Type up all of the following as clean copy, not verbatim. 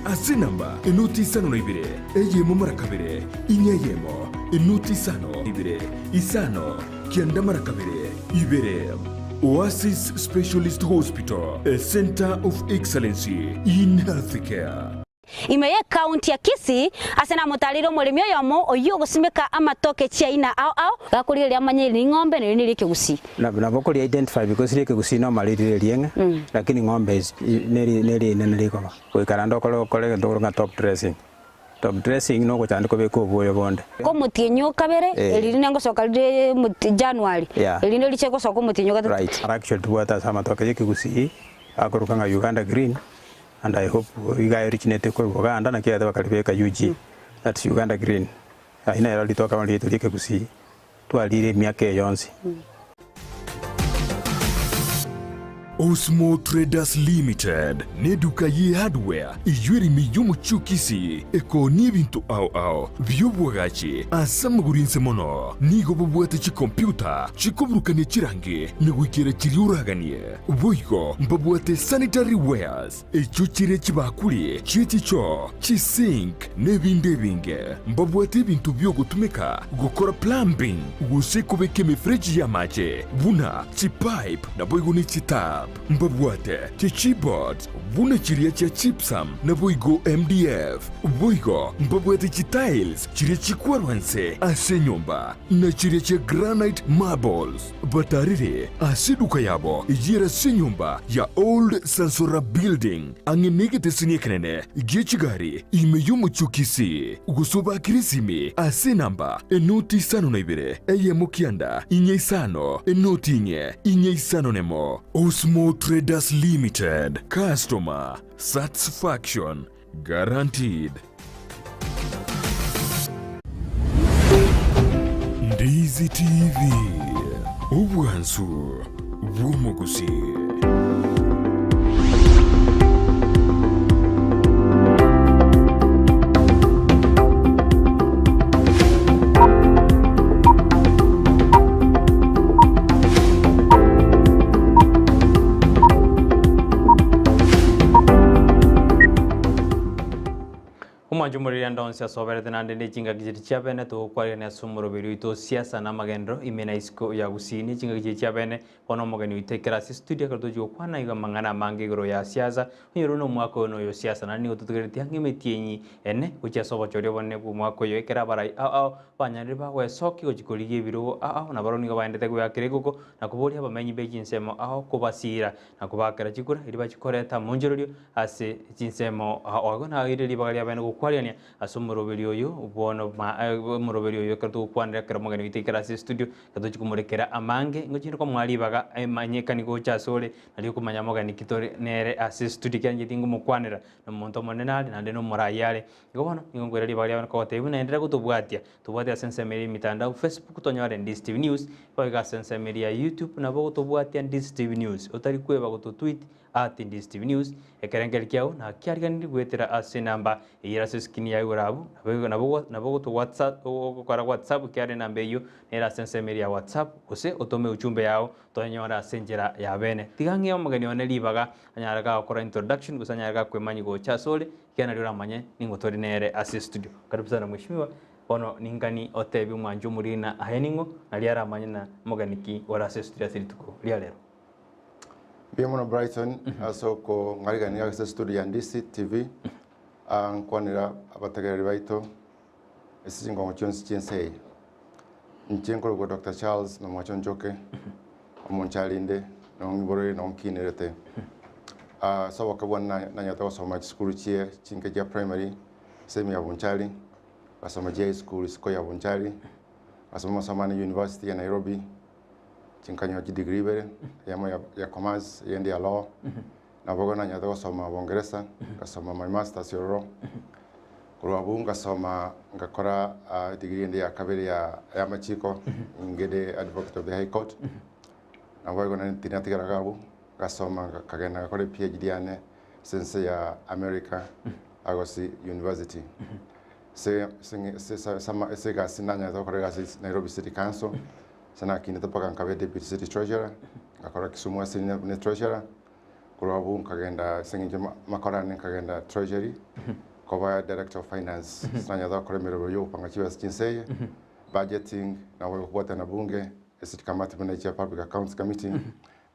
ase namba enoti isano na ibere eyemo marakabere inyayemo enoti isano ibere isano kianda marakabere ibere. Oasis Specialist Hospital, a center of excellency in healthcare. Imeye county ya Kisii asena mutaliro mulimi yomo oyo gusimeka amatoke chiaina au gakurire lya manyiri ng'ombe ni like gusi na bokoli identify because like gusi no maliri lienga lakini ng'ombe neri liko ko karando kole ndoro top dressing no ko tandiko beko boyo bonde ko mutinyo kabere eliri nengo soka de January elino licheko soko mutinyo gatatu right actually tuwata sama toke yake gusi akorukanga Uganda green. And I hope you guys originate ko Uganda na kia bakalibeka UG. That's Uganda green. Ina yali toka wali tulike kusi. Twalire miaka yonsi. Osmo Traders Limited neduka ye hardware ijwiri miyumu chukisi eko nibintu au byobwagachi asamugurinse mono nigo bubwate chi computer chikobrukane chirange nigwikira chiriuraganie boigo mbabwate sanitary wares echuchire chibakuli chichicho chisink nebindebinge mbabwate bintu byo gutumika gukora plumbing gusekobeke mifreji ya mache buna chipipe na boigo ni chitap mbabwate chichibot buna chiria cha chipsam na boigo MDF boigo mbabwate chitiles chiria chikwarwanse ase nyumba na chiria cha granite marbles batarire asiduka yabo ijira se nyumba ya old Sansora building angenegete siniekenene gechigari imeyumu chukisi gusoba kirisimi ase namba enoti sano na ibere mukianda inye isano enoti inye isano nemo. Osmo Traders Limited, customer satisfaction guaranteed. Ndizi TV, ubwansu bw'omuguzi. Manjumuri and Don Sovereign and the Chinga Chabene to Quarian Sumuro to Siasa Namagendro, Imena Isco Yagusini, Chinga Chabene, Onomogan, take a studio to Juana Mangana Mangiro Siasa, Hiruno Mako no Siasa, and new to the Yangimetini, and which is over Chodevan Mako Yekarabarai, Panariba, where Soki, which could give you Navaroniga and the Grego, Nakobori have many Beijing Semo, Kobasira, Nakobaka Chikura, Ibachikoreta, Monjorio, as a Jinsemo, Organa, Italy, Asumuro video you, one of my Morovelio Yokato, one record Morgan, take a studio, Katukumureka, Amange, Nojiko Maribaga, and Manyekanigo Chasole, and Yukumaya Nikitori Nere assist to the Kanjitingo Mukwanera, the Montomonenal, and the no Morayale. Go on, you go to Varian Court, even and Drago to Watia, to what Sense Mary Mitanda, Facebook, Tonya and this TV News, Poga Sense Media, YouTube, Navo to Watia and this TV News, Otariqueva to tweet. At in this TV News, a Karangal Kiao, na Kiargan with a number, a Yasuskinia Urabu, Nabo to WhatsApp or WhatsApp, Karen and Bayu, Nera Sense Media WhatsApp, Ose, Otome Uchumbeao, Tonora Senjera Yavene, Tigangio Maganione Livaga, and Yaraga for introduction, was Anaga Quemanigo Chasole, Canada Mane, Ningotorinere Assist Studio. Carpsana Mushua, Bono Ningani, Otebu Manjumurina, Heningo, Aliara Manina, Moganiki, or Assist Studio, Rialero. Bienvenido Brighton, asoko ngariga ni access studio Ndizi TV, kwanira abatagari baito, esizingo ngochonsi chense. Nchenko go Dr. Charles Mamwacha Onchoke, Bonchari inde, nongibore nongkinerete. So wakabwana na nyata wasoma school chie, chinkeja primary, semi ya Bonchari, wasoma J school siko ya Bonchari, wasoma Samani University ya Nairobi. Chinkanyo degree bere ya commerce yendi ya law na bogo na nyata soma Bongereza kasoma my masters yoro kuruabu ngasoma ngakora degree yendi ya kabiri ya machiko ngede advocate of the high court na bogo na tinatiga gabu kasoma kagenda ngakora PhD ane sense ya America Agosi University se sama se gasinanya to kora gasi Nairobi City Council sana kineta paka nkabe deputy city treasurer akora Kisumu senior treasurer kurabu nkagenda senginje makorane nkagenda treasury koba director of finance sanya da kore miroro yo panga chiwa chinseye budgeting na wewe kuwata na bunge city kamati manager public accounts committee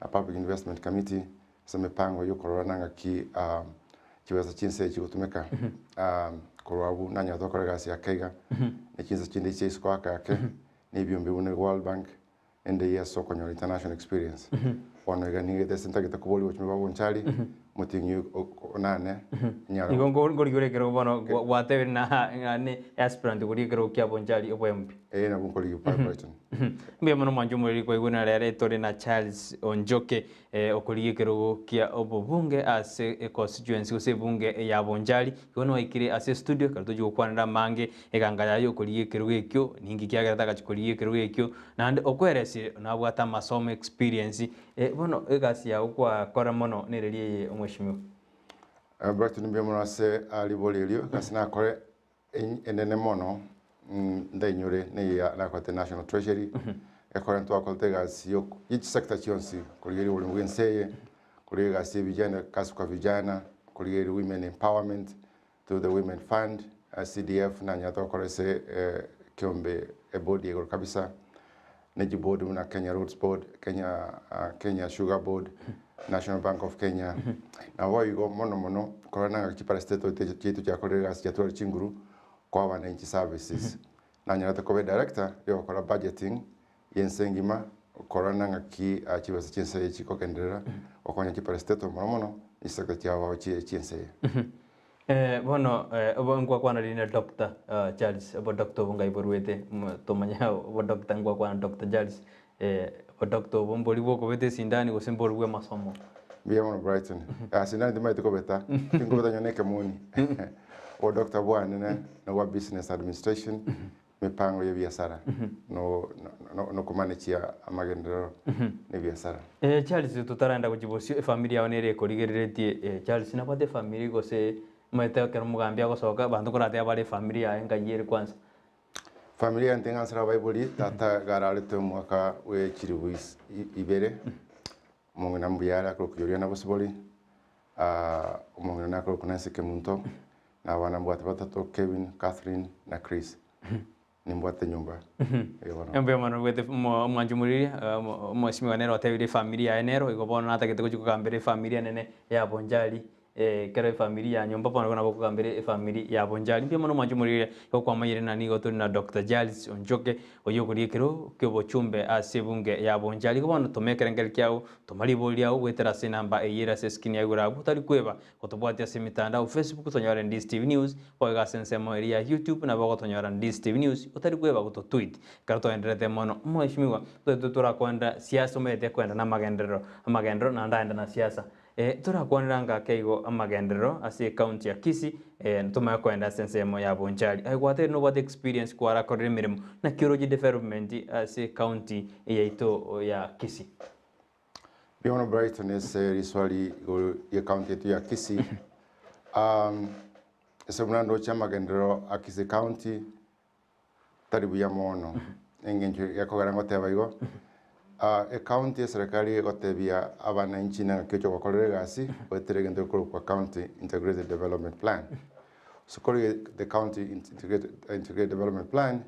na public investment committee sema pango yo korona ngaki chiwa chinseye chikutumeka kurabu nanya da kore gasi akega ne chinsa chinde chise kwa kake ne biombe une World Bank and the years so konyo international experience ono igani gete senta gete kuboli wochme babo Bonchari mutinyu onane nyaro igongo ngori gore kero bono wate na ne aspirant gori kero kya Bonchari obembi na bunkoli yu Brighton mbe mono manju muri ko iguna rere tori na Charles Onchoke okori kero kya obobunge ase constituency ose bunge ya Bonchari igono ikire ase studio karto jo kwanira mange eganga yayo okori kero gekyo ningi kya garata kachikori kero gekyo nande okweresi na bwata masomo experience bono egasi ya ukwa kora mono nererie omweshimiwa Brighton mbe mono ase alibolelio kasina kore enene mono ndainyure ne ya na kwa national treasury ekora ntwa koltega sio each sector chionsi kuligeri ulimwenseye kuliga si vijana kasu kwa vijana kuligeri women empowerment to the women fund CDF na nyato kore se kiombe body ego kabisa neji board na Kenya Roads Board Kenya Sugar Board National Bank of Kenya na wao yugo mono korana kipara state chetu cha kuliga si chatua chinguru kwa wananchi services na nyata kobe director yo kora budgeting yensengima korana ngaki chiwa chinse chiko kendera okonya kipara state mono isaka chawa chinse bono ngwa kwana rina Dr. Charles abo Dr. bungai borwete tomanya abo Dr. ngwa kwana Dr. Charles Dr. bomboli boko bete sindani go semborwe masomo bia mono Brighton sindani de maito ko beta tingo beta nyoneke moni o Dr. Bwana na wa business administration mipango ya biashara no kumanechia amagendero ne biashara Charles tutaranda kujibosio familia onere korigeretie Charles na pate familia go se mete kero mugambia go soka bantu korate abale familia engayere kwanza familia ntenga sara baibuli tata garale to mwaka we chiribuis ibere mungu na mbiyara ko kuyoria na bosiboli mungu na ko kunase kemunto na wana mbwata batatu Kevin, Catherine na Chris ni mbwate nyumba embe mano wete mwanjumuri mwashimi wanero atebire familia enero igobona nata ketego kugambire familia nene ya Bonchari kero familia nyumba pano kona kugambire familia ya Bonchari mbe mano mwanjumuri ko kwa mayire na nigo turi na Dr. Charles Onchoke oyoguri kero kebo chumbe asebunge ya Bonchari ko bano tomekere ngel kyao tomali boliao wetera se namba eyira se skin ya gura butari kweba kotobwati se mitandao Facebook tonyora Ndizi TV News oiga sensemo area YouTube na bako tonyora Ndizi TV News utari kweba kuto tweet karto enderete mono mweshimiwa tutura kwenda siasa umete kwenda na magendero na ndaenda na siasa tura kwenda ngakeigo amagendero ase county ya Kisii ntuma kwenda sensemo ya Bonchari aigwate no what experience kwara korre mirimo na kiroji development ase county yaito ya Kisii Biono Brighton is riswali ya county yetu ya Kisii esemnando chama gendero akise county taribu ya mono engenjo yakogara ngoteba igo county serikali gotebia abana nchi na kecho kokorere gasi wetere gendero kwa county integrated development plan so the county integrated development plan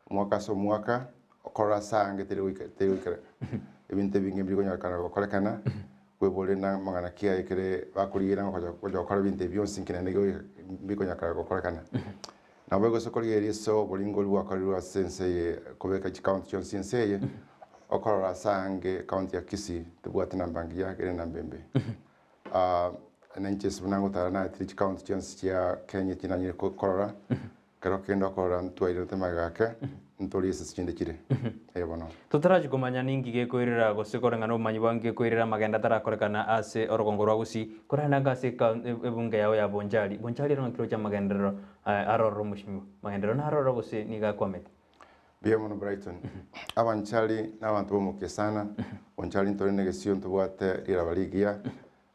mwaka okora sange tere wikere ebinte binge bigo nyakana kokolekana kwebole na mangana kia ikere bakurira ngo kora binte byonse nkina nego bigo nyakana kokolekana na bego sokoli eriso bolingo lwa kalwa sense kobeka county chon sense okora sange county ya Kisii tubwate na bangi ya kere na mbembe nanche subnango tarana trich county chon ya Kenya tinanye kokora kero kendo kora ntwaire temagake ntori ese chinde kire bono tutaraje kumanya ningi gekwirira gosekorenga no manyi bangi kwirira magenda tarakorekana ase orogongo rwa Gusii korana gase ebunge yao ya Bonchari no kiro cha magendero aroro mushimiwa magendero na aroro Gusii niga kwamete bia mono Brighton abanchari n'abantu bomuke sana Bonchari ntori negesio ntubwate ira baligia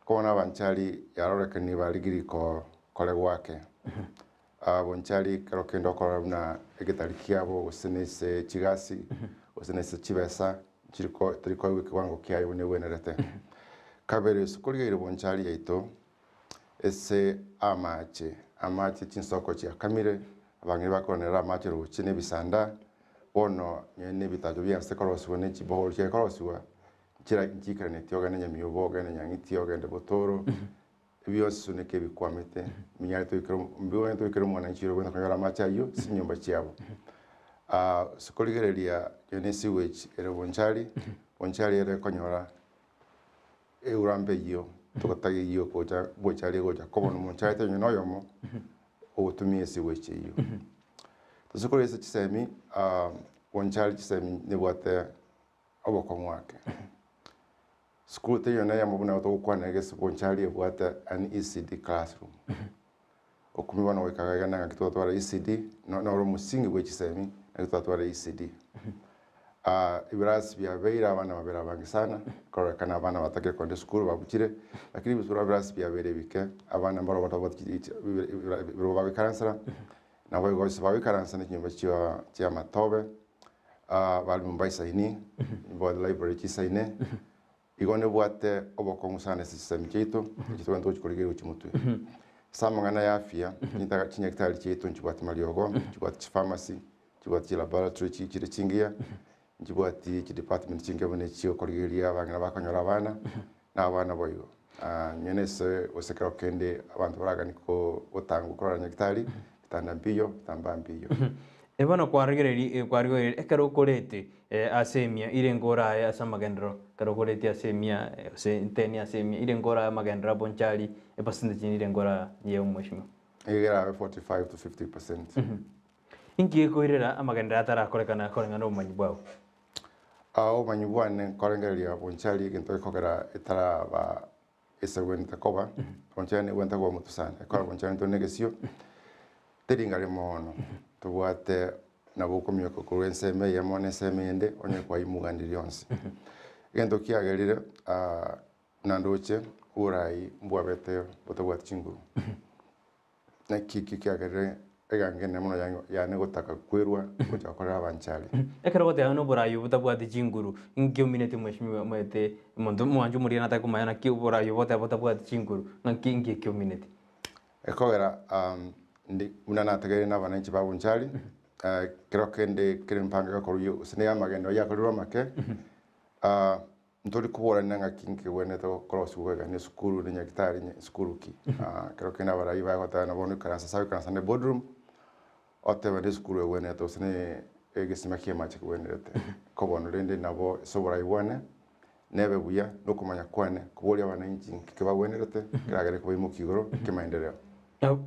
kona abanchari yarorekani baligiri ko kole wake Bonchari kero kendo korabna egetarikiabo usenese chigasi usenese chibesa chiriko triko kiwango kiayo ne wenerete kabere sukurigeire Bonchari yaito ese amache chinsoko chia kamire abangi bakonera amache ruchine bisanda bono nyene bitajo bya sekoroswa ne chibohol che koroswa chira njikira ne tiogane nyamiyobo gane nyangiti ogende botoro byose ne kebikwamete minyari to ikero mbiwe to ikero mwana nchiro bwana kanyara amache ayo sinyumba chiabo sukurigereria yone sewage ere Bonchari ere konyora eurambe yo tokotagi yo koja Bonchari goja kobono Bonchari te nyono yomo otumie sewage yo tosukuri ese chisemi Bonchari chisemi ne bwate oboko mwake school te yona ya mabuna to kwana gese Bonchari bwate an ECD classroom okumi wana wekaga na kitotwara ECD no ro musingi we chisemi na kitotwara ECD ibirasi bya beira abana babera bangi sana kora kana abana batake konde school babuchire lakini bisura ibirasi bya bere bike abana mbaro batabati biro babikansara na boy go sababi karansana nyumba chia matobe bali mumbai saini bo library chi saine igone bwate oboko musana system cheto ndo chikorigero uchimutu samangana ya afya nitaka chinyakitali cheto nchibwati maliogo nchibwati pharmacy nchibwati laboratory chire chingia nchibwati department chingia bone chio korigeria abana bakanyora abana na abana boyo nyenese osekero kende abantu baraganiko otangu korora nyakitali tanda mbio ebona kwarigereri ekero korete asemia ile ngora ya samagendro kero korete asemia se inteni asemia ile ngora magendra Bonchari e percentage ile ngora ye umweshimo egera 45 to 50%. Inki koirera amagendra atara korekana korengano manyibwao manyibwane korengeria Bonchari gento kokera etara ba esewenta koba Bonchari ne wenta kwa mutusana ekora Bonchari to negesio teringare mono tubwate nabo komyo ko enseme ya mone semende onye kwa imugandiri yonse gento kiagerire nandoche urai mbwabete botobwate chinguru na kiagerire egange nemono ya ne gotaka kwerwa kuja korera Bonchari ekero gote ano burayo botabwate chinguru inkyo minete mweshimiwa mwete mondo mwanju muri na tako mayana ki burayo botabwate chinguru na kingi kyo minete ekogera una nategere na bananchi ba Bonchari creo que kire mpanga ko usine ya magendo ya ko make ntori kubora nanga kinki wene to cross wega ne skulu ne nyakitari ne skulu ki creo que na bara iba ko na bonu karansa sabe karansa ne boardroom ote wene skulu wene to sine egesima kiema chiko wene rete ko bono rende nabo sobora iwane nebe buya no kumanya kwane kubori abananchi kike wene rete kiragere ko imukigoro kimaendeleo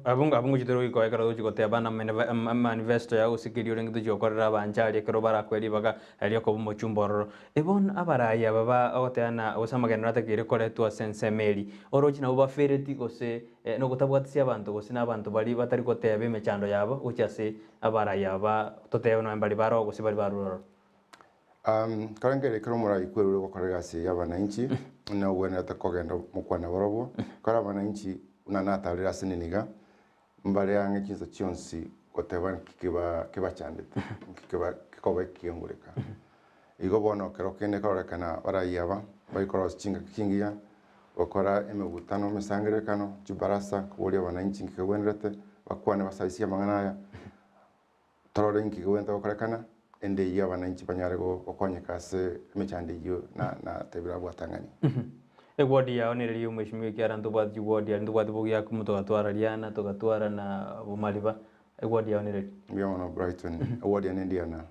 abungu chitoro ko ekara dochi kote abana manifesto ya usikirio rengi dochi okorera Bonchari ekero barakweri baga ali ko mochumbororo ebon abaraya baba oteana osamagenera tekire kore tu sensemeli orochi na uba fereti kose no kutabwatisia abantu kose na abantu bali batari kotebe mechando yabo uchase abaraya ba totebe no mbali baro kose bali baruro karangere kero mura ikwerure ko korega si abananchi na wena takogenda mukwana borobo kara abananchi unanatalira sininiga mbale yange chinza chionsi koteban kiba chandete kikoba kiyongureka igo bono kero kene korekana barayaba bayikoros chinga kingia okora emegutano mesangere kano chibarasa kubori abananchi kikwenrete bakwane basaisia manganaya torore nkigwenta korekana ende ya abananchi banyarego okonyekase mechande yo na tebira bwatangani wodi ya onere umeshimiwe kiara ndubati wodi ya ndubati bogia kumutwara liana tukatwara na bumaliba wodi ya onere byono Brighton wodi ya Indiana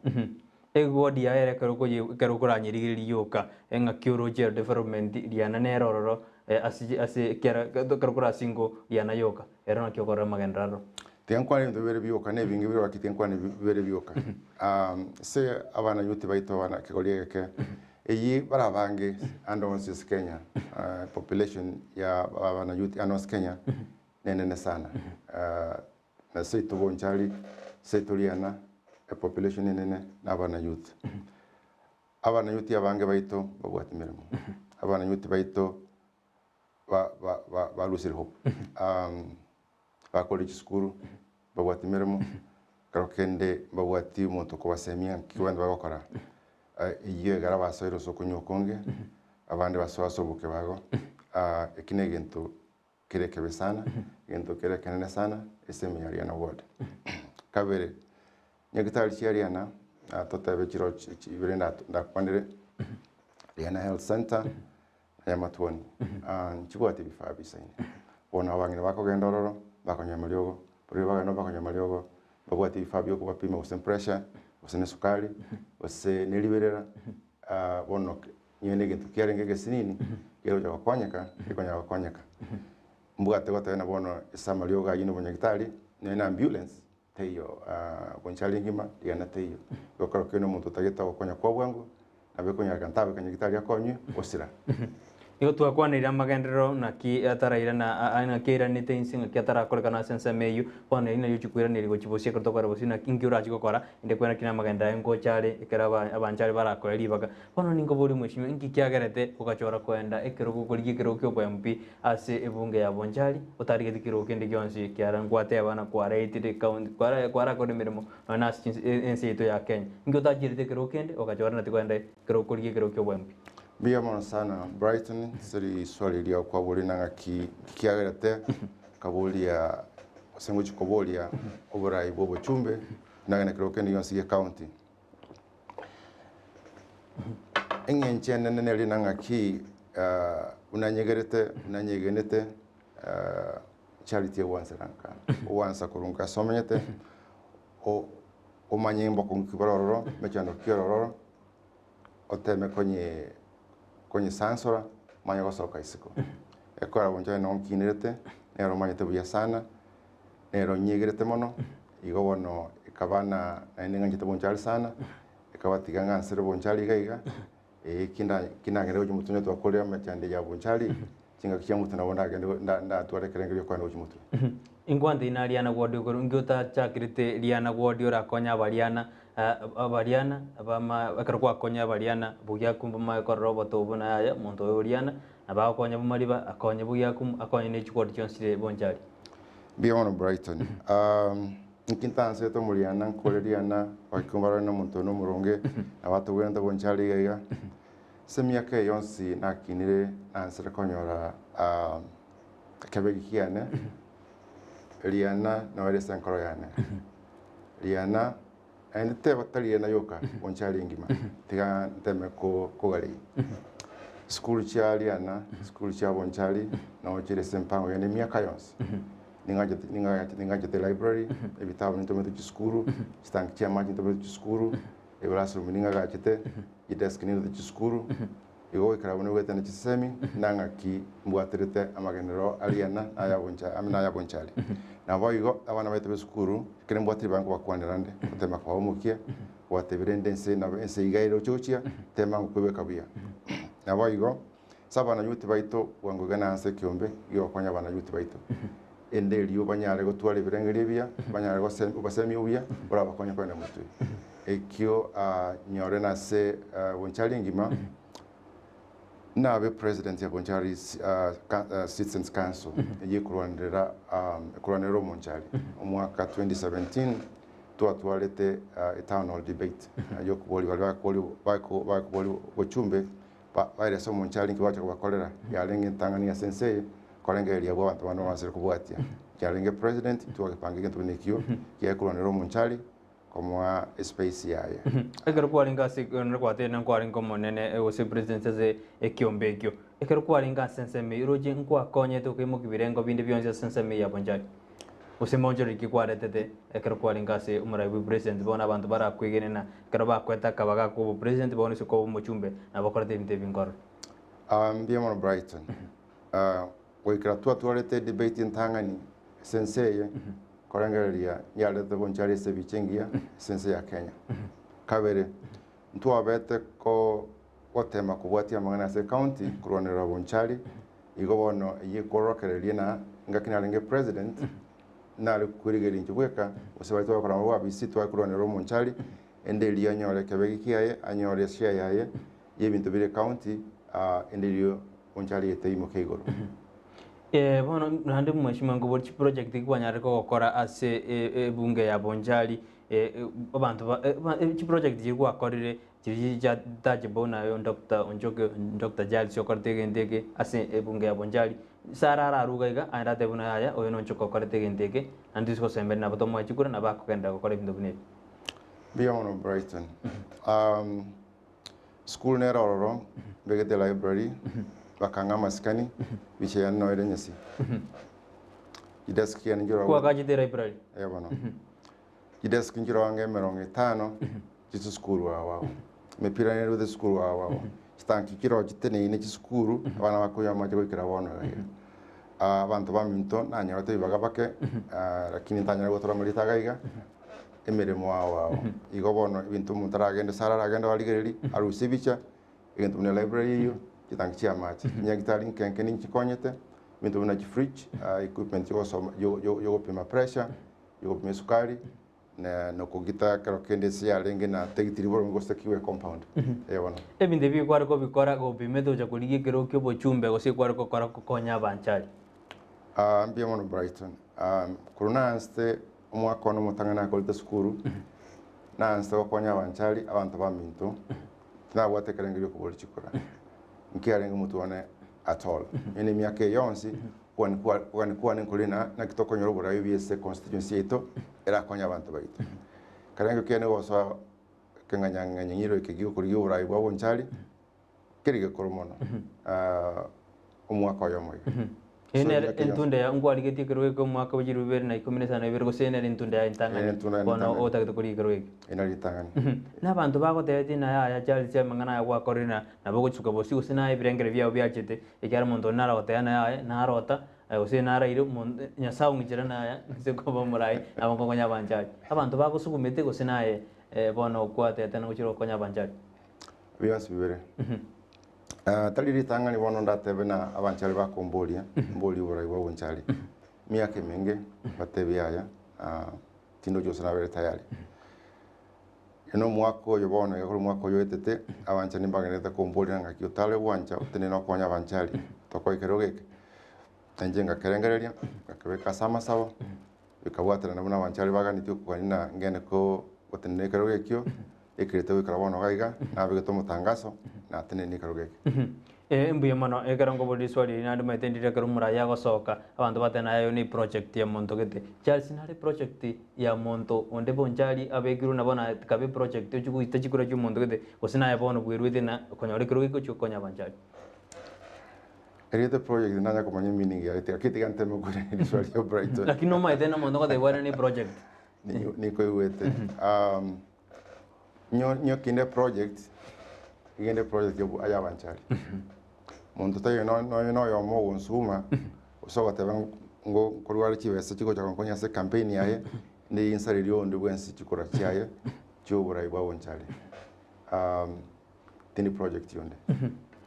wodi ya ere kero kuranyirigiri yoka enga kyoro chair development liana nerororo asi kiara kero kurasingo liana yoka era na kyokora magendraro tiankwani ndubere byoka ne bingi biro akitiankwani bere byoka se abana yuti baito bana kigolieke eyi barabange andonsis Kenya population ya abana youth andons Kenya nene sana na seito Bonchari seito liana population nene na abana youth abange baito bagwati mirimo abana youth baito ba lusir hope ba college school bagwati mirimo karokende bagwati moto ko basemia kiwanda bakora iye gara basoiro sokunyo konge abandi basobuke bago ekine gintu kirekebe sana gintu kirekenene sana esemi ya Riana ward kabere nyagitari cia Riana totabe kiro ibere ndakwanire Riana Health Center ya matwoni chibwate bifaa bisaine bona abangine bakogenda ororo bakonya mulyogo buri bagano bakonya mulyogo bagwate bifaa byo kubapima use pressure use sukari use niliberera bono nyene gintu kiarenge gesinini gero ja kwanyaka ikonya kwanyaka mbwate gote na bono sama lyoga yino bonyagitari na ambulance teyo Bonchari ngima yana teyo gokora kino muntu tageta gokonya kwa bwangu abekonya kantabe kanyagitari akonywe osira Igo twakwanira magendero na ki ataraira na ana kira ni tensinga ki atarakora na sense meyu pone ina yuchukwira ni rigo chibosie ko tokora bosina kingiura chikokora inde kwena kina magenda engo chale ekeraba abanchari barakora ribaga pono ningo buri mwishimi inki kyagerete ukachora kwenda ekero gukuri kiro kyo MP ase ebunge ya Bonchari utari githikiro kende gyonsi kyara ngwate abana kwa raitire count kwara ko mirimo na ensi yetu ya Kenya ingo tajirite kiro kende ukachora na tikwenda kiro kuri kiro kyo MP Bia mono sana Brighton siri swali lia kwa boli nanga kiagerete kaboli ya sengo chikoboli ya obora ibobo chumbe nanga nakroke ni yonsi county engenche nene li nanga ki unanyegenete charity once ranka once kurunga somenyete o manyembo kunkibororo mechano kiroro oteme konye sansora manya gosoka isiko ekora Bonchari no kinirete nero manya tebuya sana nero nyegerete mono igo bono ikabana ninga ngite Bonchari sana ikabatiga ngansere Bonchari gaiga kinagere uju mutunyo twakorea mechande ya Bonchari kinga kya mutuna bonda agende nda twarekerengerio kwa uju mutu ingwande ina Riana ward ko ngota chakirite Riana ward ora konya bariana abariana abama akarwa konya bariana buya kumba ko roboto bona ya muntu Riana aba konya bumariba akonya buya kum akonya ne chikodi chonsire Bonchari beyond Brighton nkintanse to Riana ko Riana wakumbara no muntu no muronge abatu wenda Bonchari gaiga semyaka yonsi nakinire ansere konyora kabegi kiane Riana na wale sankoro yana Riana and te batali na yoka Bonchari ngima tiga teme ko gari school cha Riana school cha Bonchari na ojire sempango yana miaka yonsi ningaje te library ebitabu ntometo chiskuru stank cha maji ntometo chiskuru ebalaso mininga gachete idesk ni ntometo chiskuru igo ikarabone wetana chisemi nanga ki mbwaterete amagenero Riana aya Bonchari amina ya Bonchari na boigo abana baite skuru kene mbwatiri banko bakwanirande utema kwa umukia watebirendense na ense igairo chochia tema ngukwe kabia na boigo sabana yuti baito wango gana anse kiombe yo kwanya bana yuti baito ende liyo banyare gotwale birengere bia banyare go basemi ubia ora bakonya kwenda mutu ekyo nyore na se Bonchari ngima na be president ya Bonchari Citizens Council ye kuranero Bonchari umwaka 2017 twatwalete town hall debate yo kuboli bali bochumbe baire so Bonchari kiwacha kubakolera yalenge Tanganyika sensei kolenge ya abantu bano basere kubwatia yalenge president twakipangike tunikyo ye kuranero Bonchari como space yaye ekero kwaringa sikon kwate nan kwarin como nene o se president ze ekiombekyo ekero kwaringa senseme iroje nkwa konye to kemo kibirengo binde byonse senseme ya Bonchari ose Bonchari kikwaretete ekero kwaringa se umurabi president bona abantu barakwigene na ekero bakweta kabaga ko president bona se ko muchumbe na bakorete binde bingor biyamo Brighton wikira twatwalete debate in Tanganyika sensei korangeria yale de Bonchari se bichengia sense ya Kenya kabere ntwabete ko otema kubwatia mangana se county kuronera Bonchari igo bono yikorokereria na ngakina lenge president na kurigeri njweka usebaito bakora wa bisi twa kuronera Bonchari ende liya nyore kebegi kiaye anyore sia yaye yebintu bire county ende liyo Bonchari eteimo kegoro bono nande mweshima ngo bori project kwanyare ko gukora ase bunge ya Bonchari abantu chi project jirwa akorire chiri cha taje bona yo Dr. Onchoke Dr. Giles yokorte gendeke ase ebunge ya Bonchari sarara rugaiga anda te buna ya oyo Onchoke korte gendeke andis ko sembe na botomo chikura na ba ko kenda ko kore bindobune Beyond Brighton. School nera ororo, begete library, bakanga maskani, biche ya no ere nyasi. Jideski ya njiro. Kwa kaji de library. Ya bano. Jideski njiro wange meronge tano, jitu school wao. Mepira nero de school wao. Stanki kiro jitene ine school, wana wakuya majiko kira wono. Abantu baminto na nyarote bagabake, lakini tanyara gotora mulita gaiga. Emirimo wao igo bono ibintu mutara agenda sara agenda waligereri arusibicha ibintu ne library yo kitangichi amachi nyagitari kenkeni chikonyete ibintu na fridge equipment yo pima pressure yo pima sukari na no kugita karo kende sia lenge na tegitiri boro ngosta kiwe compound bona ebinde bi kwara ko bikora go bimedo ja kuligi kero kyo bochumbe go se kwara ko kora ko konya Bonchari ambia mono Brighton corona anste umwaka ono mutangana kolite skuru na nsta konya Bonchari abantu baminto na wate karengiro ko boli chikora nkiarenga mutu one at all ene miake yonsi kwa nkulina na kitoko nyoro bora UBS constituency eto era konya abantu baito karengo kene goso kenganya nyiro ikigio kuri bora ibwa Bonchari kirige koromono umwaka yomoy ene entunda ya ngwali geti kero ko mwaka wajiru ber na ikomine sana ber go sene entunda ya intanga bono ota kuri kero ina litanga na bantu bago te na ya jali se mangana ya kwa korina na bogo chuka bosi usina ibrengere vya chete ikyara mondo nara ota na na rota usina nara iru nya saung jira na ya se ko bomurai abango konya Bonchari abantu bago sukumete go sina bono kwa te na uchiro konya Bonchari bias bibere taliri tanga ni bono ndatebe na Bonchari bakombolia mboli bora iwa Bonchari miaka menge batebe aya tindo josana bere tayari eno mwako yo bono yo mwako yo etete Bonchari mbageneta kombolia ngakyo tale wancha utene no konya Bonchari toko ikerogeke njenga kerengereria akabeka sama sawa bikabwatira na Bonchari baganityo kwanina ngene ko utene kerogekyo ekirete wikarabono gaiga na bigeto mutangaso na tene ni karogeke mbuye mono ekarango bodi swali na nduma itendire kero muraya gosoka abantu batena yo ni project ya monto gete Charles nare project ya monto onde Bonchari abegiru na bona kabe project yo chuku itachikura chu monto gete osina ya bono bwirwite na konyore kero giko chu konya Bonchari erite project na ko manyi meaning ya ite akiti kante mo kure ni swali yo Brighton lakini no mai tena monto gete bwana ni project ni ko iwete nyo kinde project igende project yo aya Bonchari muntu tayo no yo mo unsuma so whatever ngo kurwari chibese chiko cha konya se campaign yaye ni insari ryo ndi bwensi chikora chaye chobura ibwa Bonchari tini project yonde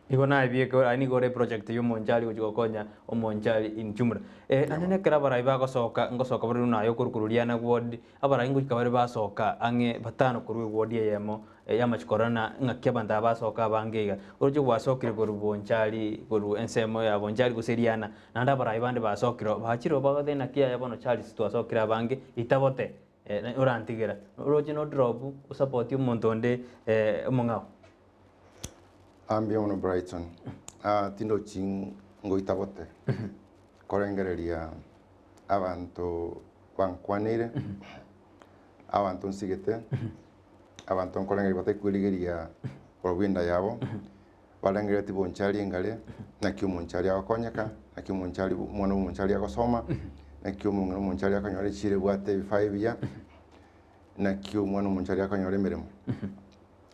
iko na ibie ko ani gore project yo Bonchari ko konya o Bonchari in chumra anene kra bara iba ko soka ngosoka buru na yo kurukurulia na ward abara ingu kabare ba soka ange batano kuru ward yemo yama chikorana ngakya banda ba soka bangega urujo wasokire kuru Bonchari kuru ensemo ya Bonchari kuseriana nanda bara ibande ba sokiro bachiro ba na kia ya bono Charles to asokira bange itabote urantigera urujo no drop usupport yo montonde mongao ambia ono Brighton tindo ching ngo itabote korengereria abantu bankwanire abantu nsigete abantu nkorengeri batekuligeria orwinda yabo balengere ti Bonchari ngale na kyo Bonchari akonyeka na kyo Bonchari mwana Bonchari akosoma na kyo mwana Bonchari akanyore chire bwate 5 ya na kyo mwana Bonchari akanyore mirimo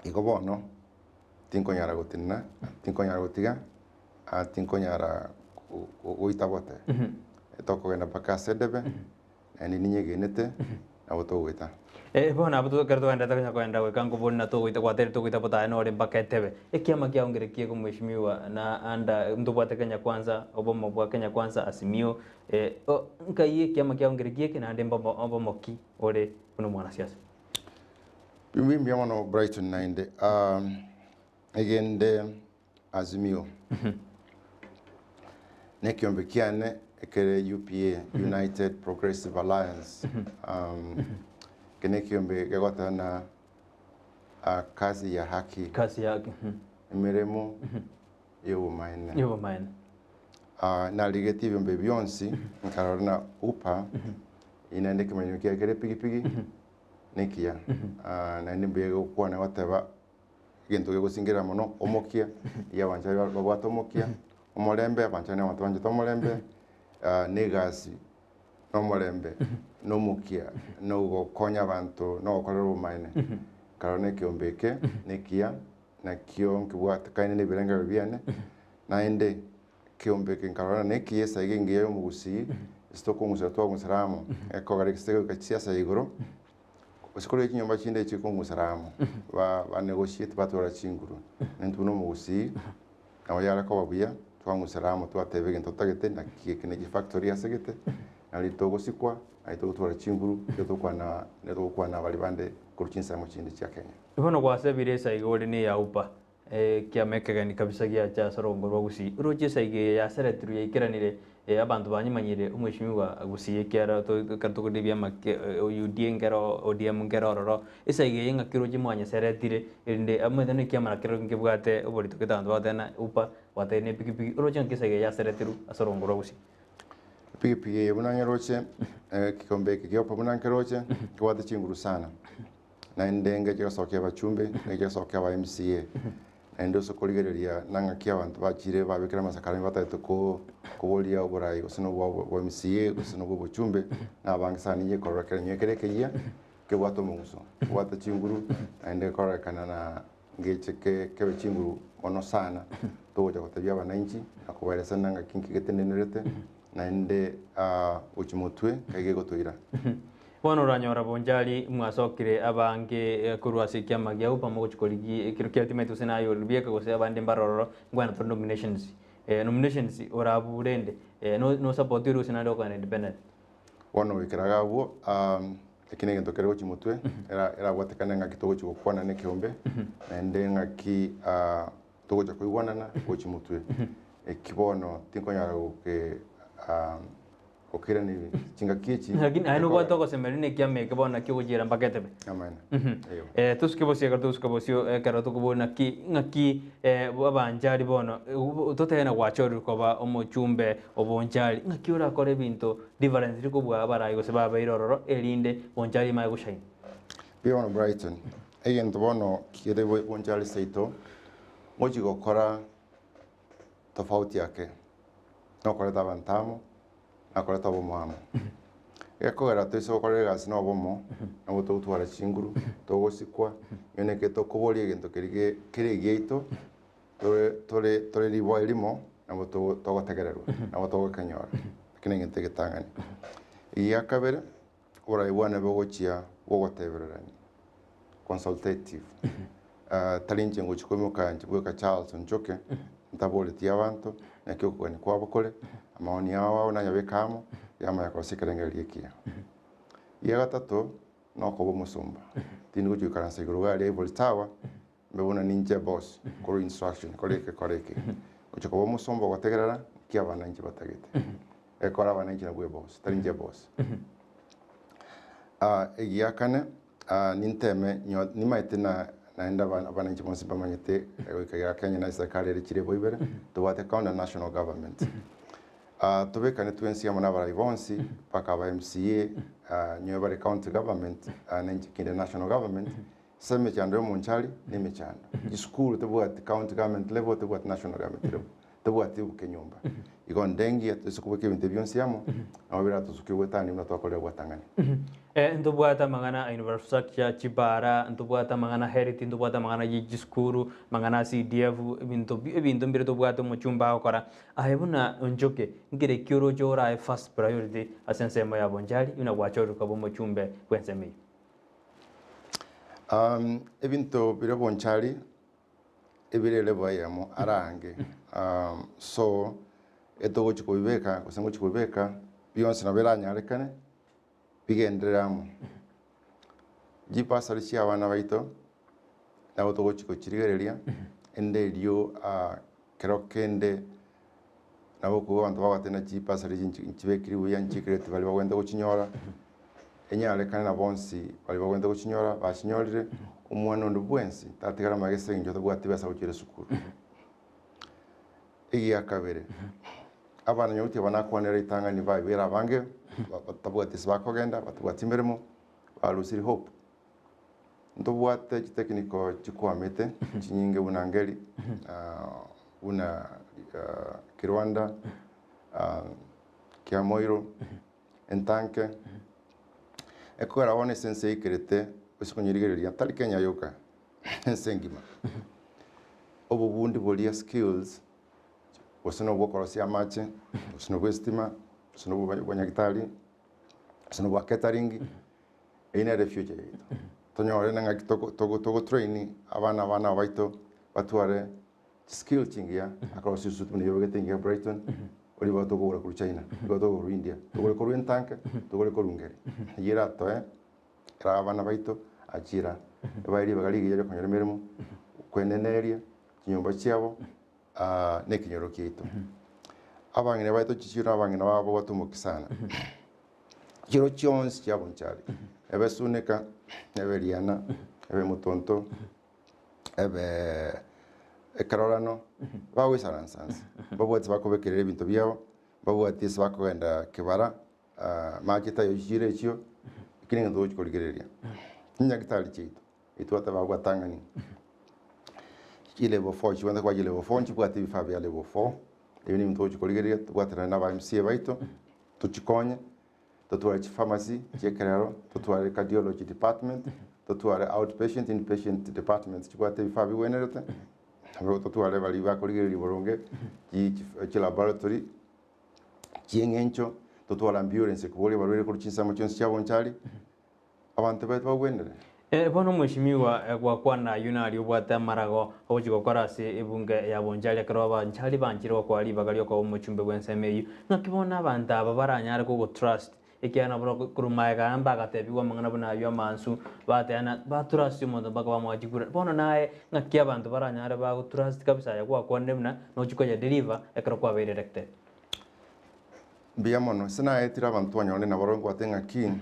igobono tinkonyara gutinna tinkonyara gutiga tinkonyara uitabote etoko genda paka sedebe ani ninye genete na utowita bona abuto kerto enda takanya kwenda wekango bonna to goita kwatere to goita pota no remba ketebe ekiama kia ongere kie ko mheshimiwa na anda mtu bwa Kenya kwanza obomo bwa Kenya kwanza asimio nkai kiama kia ongere kie na ndemba obomoki ore kuno mwana siasa bimbi mono Brighton nainde egende azimio nekiombe kiane ekere UPA United Progressive Alliance kene kiombe gegota na kazi ya haki emiremo y'obumaine naligeti ebyombe byonsi nkarorana upa inaende kimanyo kiakere pigipigi nekia naende mbega gukwana wateba gintu gigusingira muno omokia ya Bonchari babwata omokia omorembe Bonchari abantu banje tomorembe negasi n'omorembe n'omokia no gukonya abantu no gukorera obumaine karone kiombeke nekia nakio nkibwata kaine nebirenga bibiane naende kiombeke nkarona nekia saige ngiye omugusi stoko musatwa musaramu ekogare kistego kasiasa igoro usikore ikinyomba chinde chiko musaramu ba negotiate batora chinguru nentu no mugusi awayala ko babuya twa musaramu twatebege ntotagete na kine factory asegete ali togo sikwa ai togo tora chinguru yo kwana bali bande kuruchinsa mu chinde cha Kenya ihono gwasebire saigore ni ya upa kiamekega ni kabisa gia cha sorongo rwagusi uroje saige ya seretru yikiranire abantu banyimanyire umwishimiwa gusiye kyara to kartukudibya make UDN ngero ODM ngero roro isaige yenga kiroje mwanya seretire inde amwe kiamara kiro ngibwate uborito kitandu batena upa watene pikipiki uroje nkisaige ya seretru asorongo rwagusi pikipiki yebunanyeroche kikombe kiyopa bunankeroche kwate chinguru sana na ndenge cyo sokya bachumbe nge sokya ba MCA endo sokoligereria nanga kia abantu bachire babikira masakara batatu ko kubolia oborai osino bo MCA osino bo chumbe na bangisani ye korokera nyekerekeya ke wato munguso wata chinguru ende korekana na ngecheke ke chinguru ono sana toja kotabya bananchi akubaeleza nanga kinki getenenerete na ende uchimutwe kage gotoira Bono ranyora Bonchari mwasokire abange kurwasi kiama gyau pamo chikoligi kirukya timetu senayo bieka gose abande mbaroro ngwana to nominations oraburende no support iru senado kwa independent wono wikiraga wo ekine gento kero chimutwe era gwatekana ngaki togo chikokwana ne kiombe ende ngaki togo chakuigwana na ko chimutwe ekibono tinkonyara ke okira ni chinga kichi lakini aino bwato ko semerine kiame ke bona kigujira mbaketebe amana tuskibosia kartu tuskibosio karatu kubona ki ngaki Bonchari bono totena gwachori koba omochumbe Bonchari ngaki ora kore bintu difference riko bwa barayo se baba irororo elinde Bonchari mai gushain biono Brighton egento bono kire Bonchari seito moji gokora tofauti yake no kore tabantamo akora tabo mama eko era teso korega sino bomo no to twara chinguru to sikwa yone ke to koboli gento kiri geito tore libo elimo na to gotegererwa na to kanyora kine ngente getangani iya kabere ora iwana bogochia bogotebererani consultative talinje ngochikomuka nchibweka Charles Onchoke ntabole tiabantu nakyo kwani kwa bakole amaoni yao na yabekamo yama yakosikerengeri kia ya gatatu no kobo musumba tinu kujukana siguru ali voltawa mbona ninja boss ko instruction koreke uchokobo musumba gotegerera kia bana nje batagete ekora bana nje nabwe boss talinje boss egiyakane ninteme nimaite naenda bana nje bonse bamanyete ekagera Kenya na serikali eri kirebo ibere tubate kaunda national government tubekane twensi ya mwana bonsi paka ba MCA nyoba county government nanji kinde national government seme chando Bonchari ni mechando school tubwate county government level tubwate national government level tubwate ukenyumba igondengi atusukubeke ibintu byonsi yamo abira tusukibwetani mnatwakole gwatangani ntubwata mangana infrastructure chibara ntubwata mangana heritage ntubwata mangana yijiskuru mangana CDF ibintu mbire tubwata muchumba okora ahebuna Onchoke ngire kyoro jora first priority asensemo ya Bonchari ina gwachoro kabo muchumbe kwenseme ebintu bire Bonchari ebirele bayamo arange so etogo chikubeka kusengo chikubeka biyonse naberanyarekane bigenderamo jipasa lichi abana baito nabo togo chiko chirigereria ende lyo kerokende nabo ko abantu babatena jipasa lichi nchibekiri buya nchikirete bali bagwenda guchinyora enyale kana na bonsi bali bagwenda guchinyora bashinyorire umwana ndo bwensi tatigara magese njo tobwati basa ukire sukuru iya kabere abana nyuti banakwanera itanga ni babera bange batabwati sibakogenda batubwati imirimo balusiri hope ndobwate technical chikwamete chinyinge bunangeli una Kirwanda Kiamoiro entanke ekora one sense ikerete usikonyirigereria tari Kenya yoka sengima obo bundi bolia skills osino bokorosia mache osino bwestima osino bwanyagitari osino bwa catering ina the future tonyore nanga togo train abana baito batware skill chingia across yusutu ni yoga tinga Brighton oli bato ko ku China bato ko India to ko entanke to ko ngeri yira to era abana baito achira bairi bagali gije ko nyeremo kweneneria kinyomba cyabo ne kinyoro kito abangine baito chichira abangine babo batumukisana kiro chons cya Bonchari ebe suneka ebe liana ebe mutonto ebe ekarorano bawe saransansi babwati bakobekerera ibintu byabo babwati bakogenda kibara magita yojire cyo ikininga dojo koligereria nyagitali chito itwata bagwatangani level 4 chiwanda kwa level 4 chibwati bifabya level 4 ibini mtojo koligereria twatana na MCA baito tuchikonye tutware pharmacy chekerero tutware cardiology department tutware outpatient inpatient department chibwati bifabya wenerete abo tutware bali bakoligereria boronge chi laboratory chiengencho tutwara ambulance kubole barwere ku chinsamo cyonse cya Bonchari abantu baito bagwendere bono mweshimiwa gwakwana yunali obwata marago obuchiko korase ebunge ya Bonchari akaro Bonchari banchiro kwa ali bagalyo ko umuchumbe bwensemeyu nakibona abantu aba baranyare ko trust ikiana bro kurumaya gamba gatebiwa mangana buna yo mansu batana ba trust umuntu bakaba mwajigura bono nae ngakia abantu baranyare ba trust kabisa ya kwa kondemna no chiko ya deliver akaro kwa very directed biamono sina etira abantu anyone na borongo atenga kin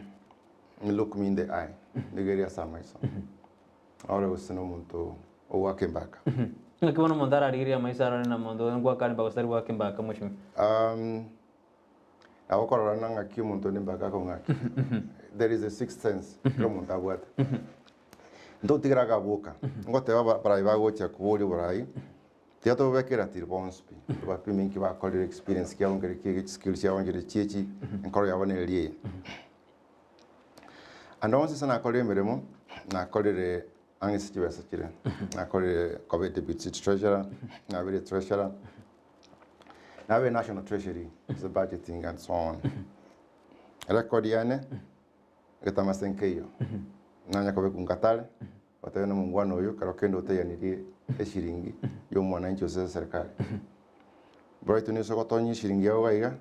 look me in the eye nigeria samaiso ahora usino muntu owakembaka ngakibona mondara arigiria maisara na mondo ngwa kani bagostari wakembaka mushimi awokorora nanga kimuntu nimbaka ko ngaki there is a sixth sense ro muntu abwata ndo tigira gabuka ngote bara bagocha kuburi burai tiato bekera tirbonspi bapiminki ba college experience kya ngere kige skills ya ngere chichi enkoro ya bone lie andonse sana college meremo na college angisi chibesa kire na college covid deputy treasurer na very treasurer now we national treasury the budgeting and so on record yane getamasenkeyo nanya kobe kungatale watayona mungwano uyu karokendo tayanirie eshiringi yo mwananchi wa serikali Brighton ni sokotonyi shiringi yao gaiga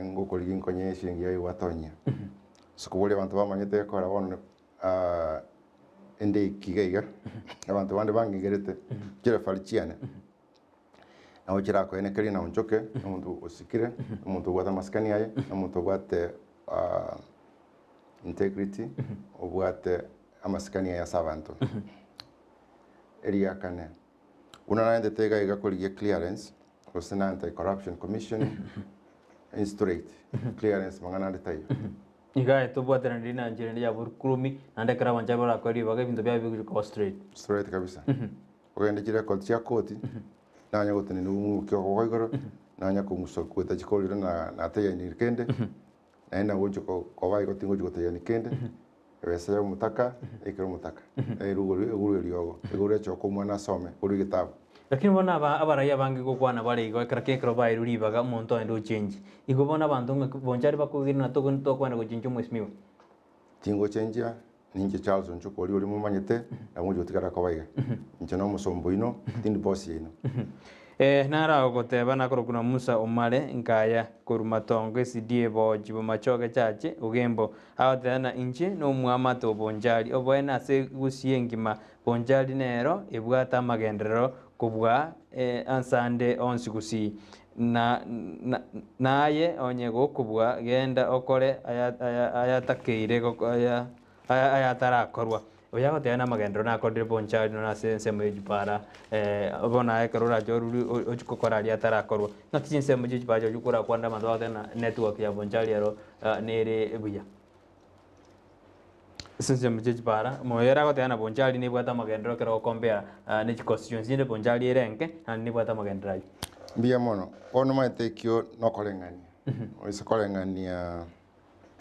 ngokoligi nkonye shiringi yao watonya sokobole abantu bamanyete ko arabona ende kigaiga abantu bande bangigerete kire falichiane aho kira ko ene kali na Onchoke umuntu usikire umuntu gwata maskani yaye umuntu gwate integrity obwate amaskani ya savanto area kane unaende tega igakoliye clearance kusina anti corruption commission instruct clearance mangana ndetayo iga etobwatera ndina njire ya burkurumi ande kara Bonchari bara kwari baga bintu bya biko straight kabisa ogende kire ko tia koti nanya gutene numu kyo ko igoro nanya ko musoko tachikolira na taya ni kende naenda wojo ko bai ko tingo taya ni kende ebesa yo mutaka ikero mutaka rugo ryogo igure choko mwana some uri gitabu lakini bona abaraya bangi ko kwana bare igo krakekro bai ruri baga monto endo change igo bona bantu Bonchari bakugiri na to kwana ko chinchu mwesmiwa tingo change ninje Charles Onchoke uri mu manyete amujo tikara ko baiga nchano musombo ino tindi boss ino nara ogoteba nakoro kuna Musa Omale nkaya kurumatongo sidie bojibo machoke chache ugembo awatana inche no mwamato Bonchari obwena se gusiengima Bonchari nero ebwata magendero kubwa ansande onsigusi naye onyego kubwa genda okore ayatakeire ayatarakorwa oya gotena magendo na kodire Bonchari no na sense mujipara bona ekarura joru ojukokora ria tarakorwa ngaki sense mujipara jukura kwanda matho na network ya Bonchari ero nere buya sense mujipara moyera gotena Bonchari ni bwata magendo kero compare ne constituency ne Bonchari erenke ni bwata magendo rai mbia mono ono maetekio nokolengania oisekolengania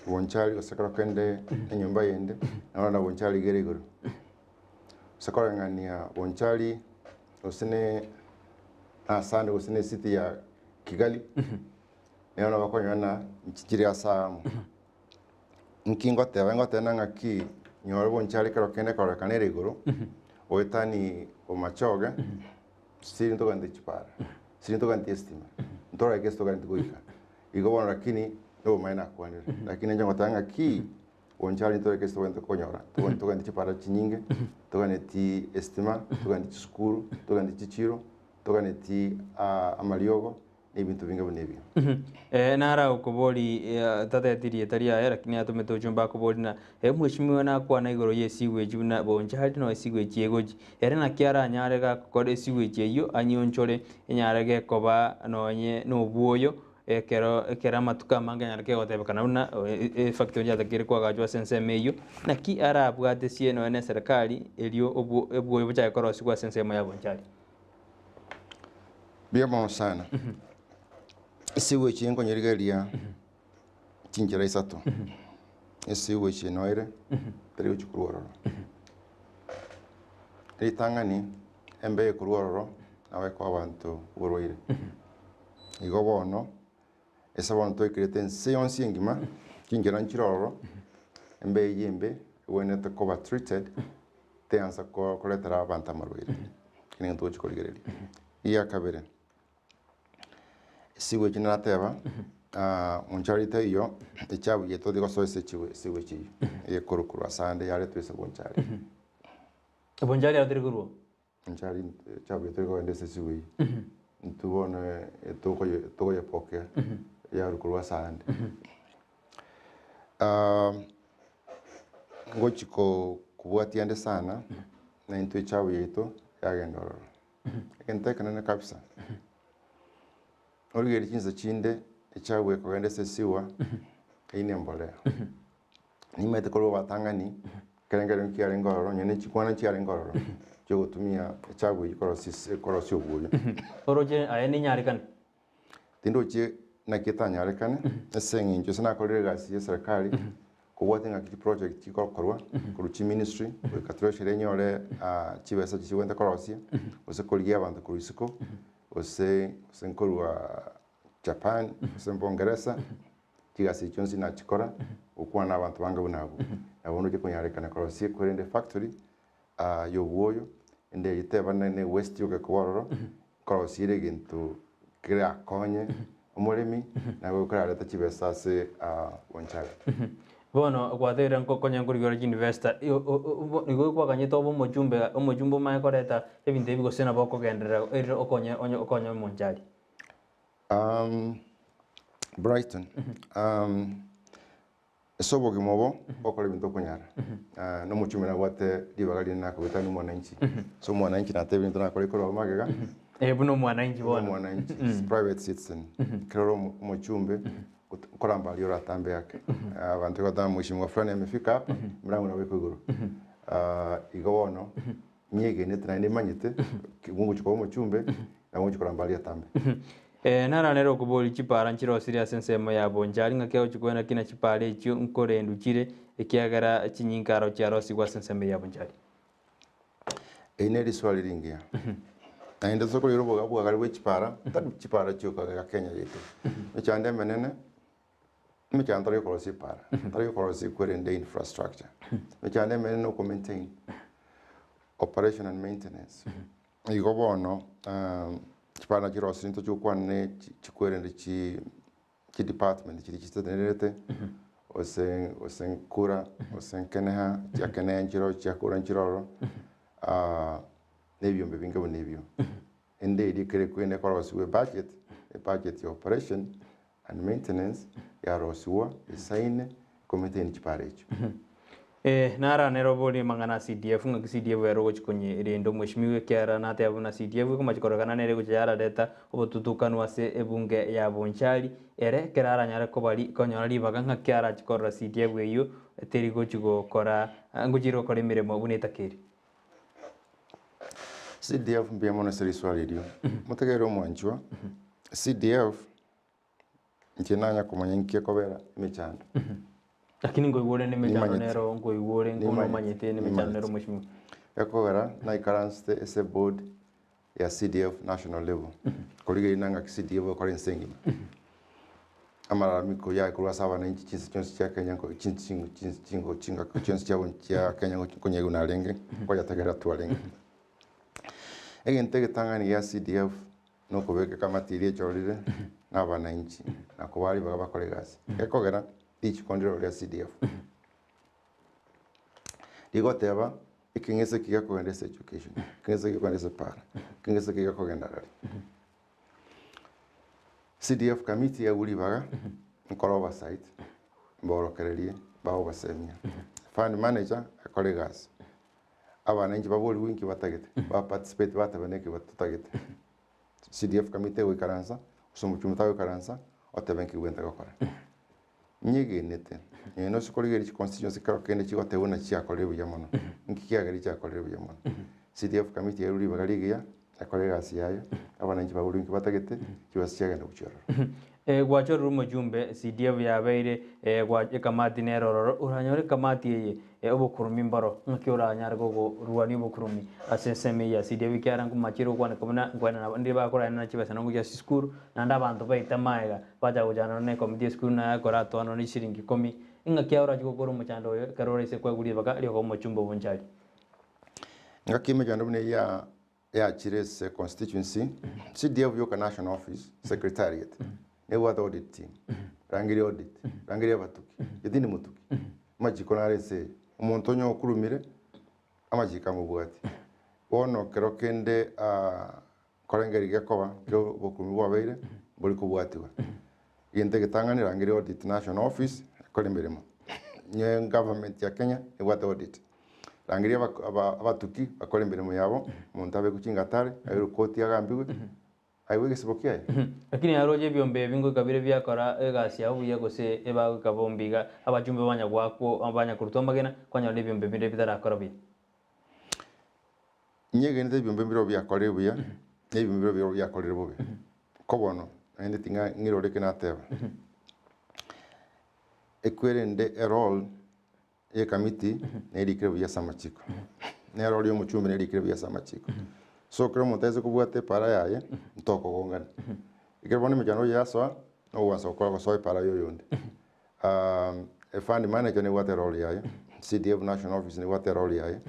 Bonchari osekora kende enyumba yende na Bonchari gere iguru osekolengania Bonchari osine asande osine city ya Kigali neona bakonyana nchikiri asamu nkingo tena ngaki nyoro Bonchari kero kende kora kanere iguru oetani omachoge siri to gande chipara siri to gande estima ntora gesto gande goika igobona lakini no maina kwanira lakini njango tanga ki Bonchari to gesto gande konyora to gande chipara chinyinge to gande ti estima to gande skuru to gande chichiro to gande ti amaliogo n'ibintu binga bunebi nara ukubori tatetirie taria lakini atumeto chumba kubori na mwishimiwa na kwa na igoro yesigwe juna Bonchari no esigwe chiegoji na kiara nyarega kore sigwe cheyo anyonchore nyarege koba nonye no buoyo kera matuka manga nyarege gotebekana una factory atakire kwa gajwa sense meyo na ki ara bwate sieno ene serikali elio obuoyo bucha korosi kwa sense ya Bonchari bien sana siwe chingo nyerigeria chinjira isato siwe chinoire tari uchukuroro ritangani embe kuroro nawe kwa abantu uroire igo bono esa bonto ikirete seonsi ngima chinjira nchiroro embe yembe wene te koba treated te ansa ko koletara abantu amarwire kini nto chikorigereri iya kabere siwe jina teba Bonchari tayo echabu yeto digo so ese siwe chi e korukuru asande yare twese Bonchari Bonchari adiriguru Bonchari chabu yeto digo ende siwe ntubone to ye poke ya rukuru asande ngochiko kubwati ande sana na into chabu yeto yagendoro kente kana kabisa Origeri chinza chinde echawe kogende sesiwa ine mbolea nimete kolo batangani kerengero nkiare ngororo nyene chikwana chiare ngororo cyo gutumia echawe ikorosi obuyo oroje ayeni nyarikan tindo che nakita nyarekane esengi njo sana kolere gasi ya serikali kuwatenga kiti project chikokorwa kuruchi ministry katreshere nyore chibesa chiwende korosi osekoligia abantu kurisiko ose senkorwa Japan sembongereza kigasi chonsi na chikora ukwana abantu banga bunabo abono cyo kunyarekana korosi kurende factory yo buoyo ende yiteba ne west yoke kwororo korosi regintu kira konye umurimi nawe ukarareta chibesa se Bonchari bono gwathira nkokonya ngurigora university igo kwa kanyito bo mojumbe mai koreta ebinte bigo sena boko gendera okonya Bonchari Brighton sobo gimobo okole bintu kunyara no muchumira gwate dibagali na kubitani mwananchi so mwananchi na tebe bintu na kole koro magega buno mwananchi bono mwananchi private citizen kero muchumbe koramba liora tambe yake abantu kwa mheshimiwa fulani amefika hapa mrango na weko guru igowono nyege netra ne manyite mungu chiko muchumbe na mungu koramba lia tambe nara nero kuboli chipara nchiro serious ensemo ya Bonchari ngakeo chikwena kina chipare icho nkore nduchire ekiagara chinyinkaro charosi kwa sensemo ya Bonchari ene swali ringia aenda soko lero bwa gari chipara tatu chipara chuka ga Kenya yetu mechande menene mechande yo korosi para tari korosi kwende infrastructure mechande menene no maintain operation and maintenance igo bono chipana chirosi into chukwane chikwende chi department chi chitenerete osen kura osen keneha yakene njiro chakura njiroro nebyo mbinga bonebyo ende dikere kwene korosi we budget ya operation and maintenance ya rosua isaine komite ni chiparecho nara neroboni mangana CDF ngak CDF wero gochikonye rendo mweshimiwe kiara nate abuna CDF kuma chikorogana nere gochara data obututukan wase ebunge ya Bonchari ere kerara nyare kobali konyora libaga ngakiara chikorra CDF eyo teri gochigo kora ngujiro kore miremo buneta keri CDF mbia mona seri swalidio mutegero mwanchwa CDF nkinanya kumanyankia kobera imechanda lakini ngoiwore ne mejano nero ngoiwore ngono manyete ne mejano nero mweshimiwe yakogera na ikaranste ese board ya CDF national level kolige inanga CDF kore nsengima amara miko ya kurwa sawa na inchi chinsi cha Kenya ko chinga ko chinsi cha Kenya konye una lenge ko ya tagara tu lenge egente tangani ya CDF no kobeke kama tirie chorire na bana inchi na kubali baba kolegasi yakogera each kondiro ya CDF digoteba ikingese kiga kuendesa education kingese kiga kuendesa para kingese kiga kugenda rali CDF committee ya ulibaga nkora oversight mborokererie baho basemia fund manager kolegas abana inchi baboli winki batagete ba participate batabeneke batagete CDF committee we karansa usumuchumutawe karansa otebenki wenda gakora nyege nete no sikoligeri constituency karo kende chigo teuna chia kolebu yamono nkikia gari chia kolebu yamono CDF committee ya ulibaga ligia kolegas yayo abana inchi baboli winki batagete chiwasiaga na kuchora gwachoro rumo jumbe CDF ya beire gwaje kamati nerororo uranyore kamati ye obukurumi mbaro nkiora nyar gogo ruwani obukurumi aseseme ya CDF kyarangu machiro kwana komuna ngwana ndi bakora na chibasa nangu ya skuru nanda abantu baita maega baja ujana ne komite skuru na kora to ano ni shiringi 10 inga kyaora jigogoro muchando yo karore se kwa guri baka rio mo chumbo Bonchari ngakime jando ne ya chirese constituency CDF yo national office secretariat ne wata audit team rangiri audit rangiri abatuki yedini mutuki majiko narese umuntu nyo kurumire amajika mu bwati wono kero kende korengeri gekoba byo bokumi bwabeire buri kubwatiwa yente getangani rangiri audit national office kore mirimo nye government ya Kenya ne wata audit rangiri abatuki bakore mirimo yabo umuntu abe kukingatare ayo koti yagambiwe aiwe gisibokia lakini aroje byombe bingo kabire byakora egasi yabuye gose eba kabombiga abajumbe banyagwako abanya kurutombagena kwanya byombe binde bitarakora bi nyege nde byombe biro byakora buya ne byombe biro byakora bobe kobono ende tinga ngirore kenateba ekwerende a role ye committee ne dikrebu ya samachiko ne role yo muchumbe ne dikrebu ya samachiko so creo monteze kubwate para yaye ntoko gongana ikebone mejano yaswa no waso kwa soy para yo yonde e fund manager ne wate role yaye CDF national office ne wate role yaye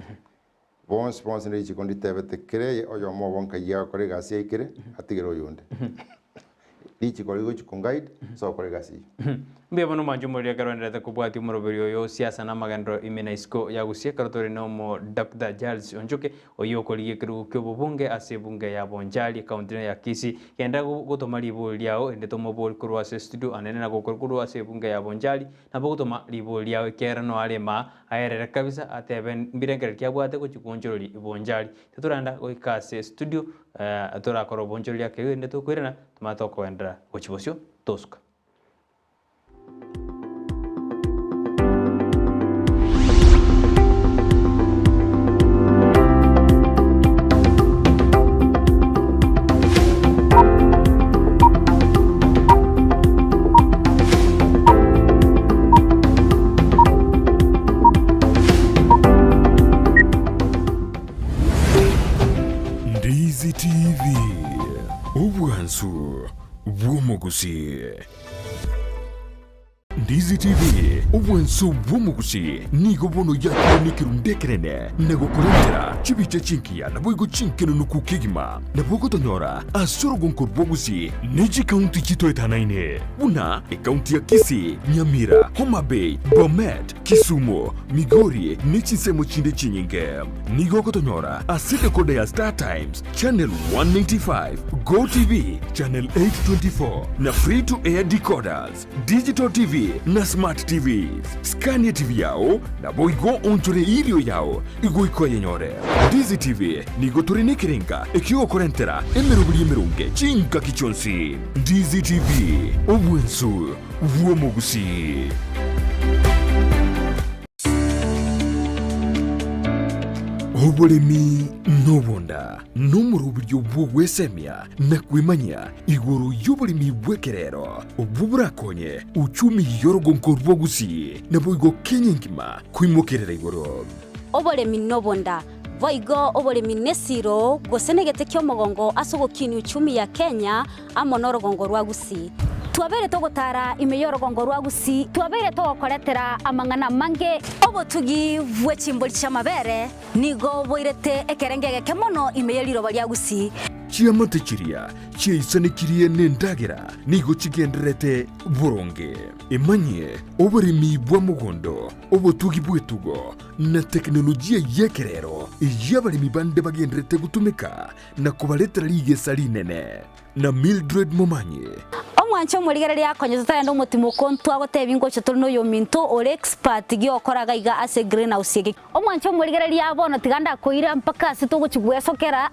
bon sponsor ne chikondi tebete kreye oyo mo bonka ya kore gasi ikere atigero yonde dichi kore go chikongaid so kore gasi mbe bono manjumo ria karonera kubwati moroberio yo siasa na magandro imena isko ya gusia karotori no mo Dr. Bonchari Onchoke oyo kolige kru kyobo bunge ase bunge ya Bonchari county ya Kisii kenda gutoma libo liao ende tomo bol kurwa se studio anene na gokurwa ase bunge ya Bonchari na bogutoma libo liao kera no alema aerera kabisa ateben mbirengere kyabwate ko chikonjorori Bonchari teturanda goikase studio atora koro Bonchari ya kende ende to kwirana tumatoko endra gochibosyo toska Ndizi TV ubwansu bw'omugusi. Ndizi TV ubwansu bw'omugusi nigo bono yakirunikiru ndekerene nego kurendera chibiche chinkiya nabwo chinkeno nukukigima nabwo tonyora asoro gonkor bwogusi neji county chitoetanaine buna county ya Kisii, Nyamira, Homa Bay, Bomet, Kisumu, Migori nechisemo chinde chinyinge nigo tonyora asite kode ya Star Times channel 195 Go TV channel 824 na free to air decoders Digital TV na Smart TV. Skania TV yao na boigo onchore irio yao igoiko yenyore. Ndizi TV nigo turine kirenga ikiwa korentera emerubiri emerunge chinka kichonsi. Ndizi TV obwensu vuomogusi. Obolemi nobonda nomurubiryo bwogwesemia na kwimanya iguru y'obolemi bwekerero obuburakonye uchumi yorogonko rwogusi na boigo Kenya ngima kwimokerera iguru. Obolemi nobonda voigo obolemi nesiro gosenegete kyomogongo asogokini uchumi ya Kenya amonorogongo rwagusi. Twabere togotara imeyorogongo rwagusi, twabere togokoretera amang'ana mange obotugi bwechimbori chamabere nigo boirete ekerengege kemono imeyeriro baryagusi. Chiamate chiria chiaisanikirie nendagera nigo chigenderete boronge emanye oboremi bwa mugondo obotugi bwetugo na teknolojia yekerero yabaremi bande bagenderete gutumika na kubaletera ligesa linene na Mildred Momanye. Omwancho murigereri akonye tutenda umutimo kontwa goteba ingo cyo no yo minto ore expert gi okoraga iga ase greenhouse yege. Omwancho murigereri abono tiganda koira mpaka sitogo chigwesokera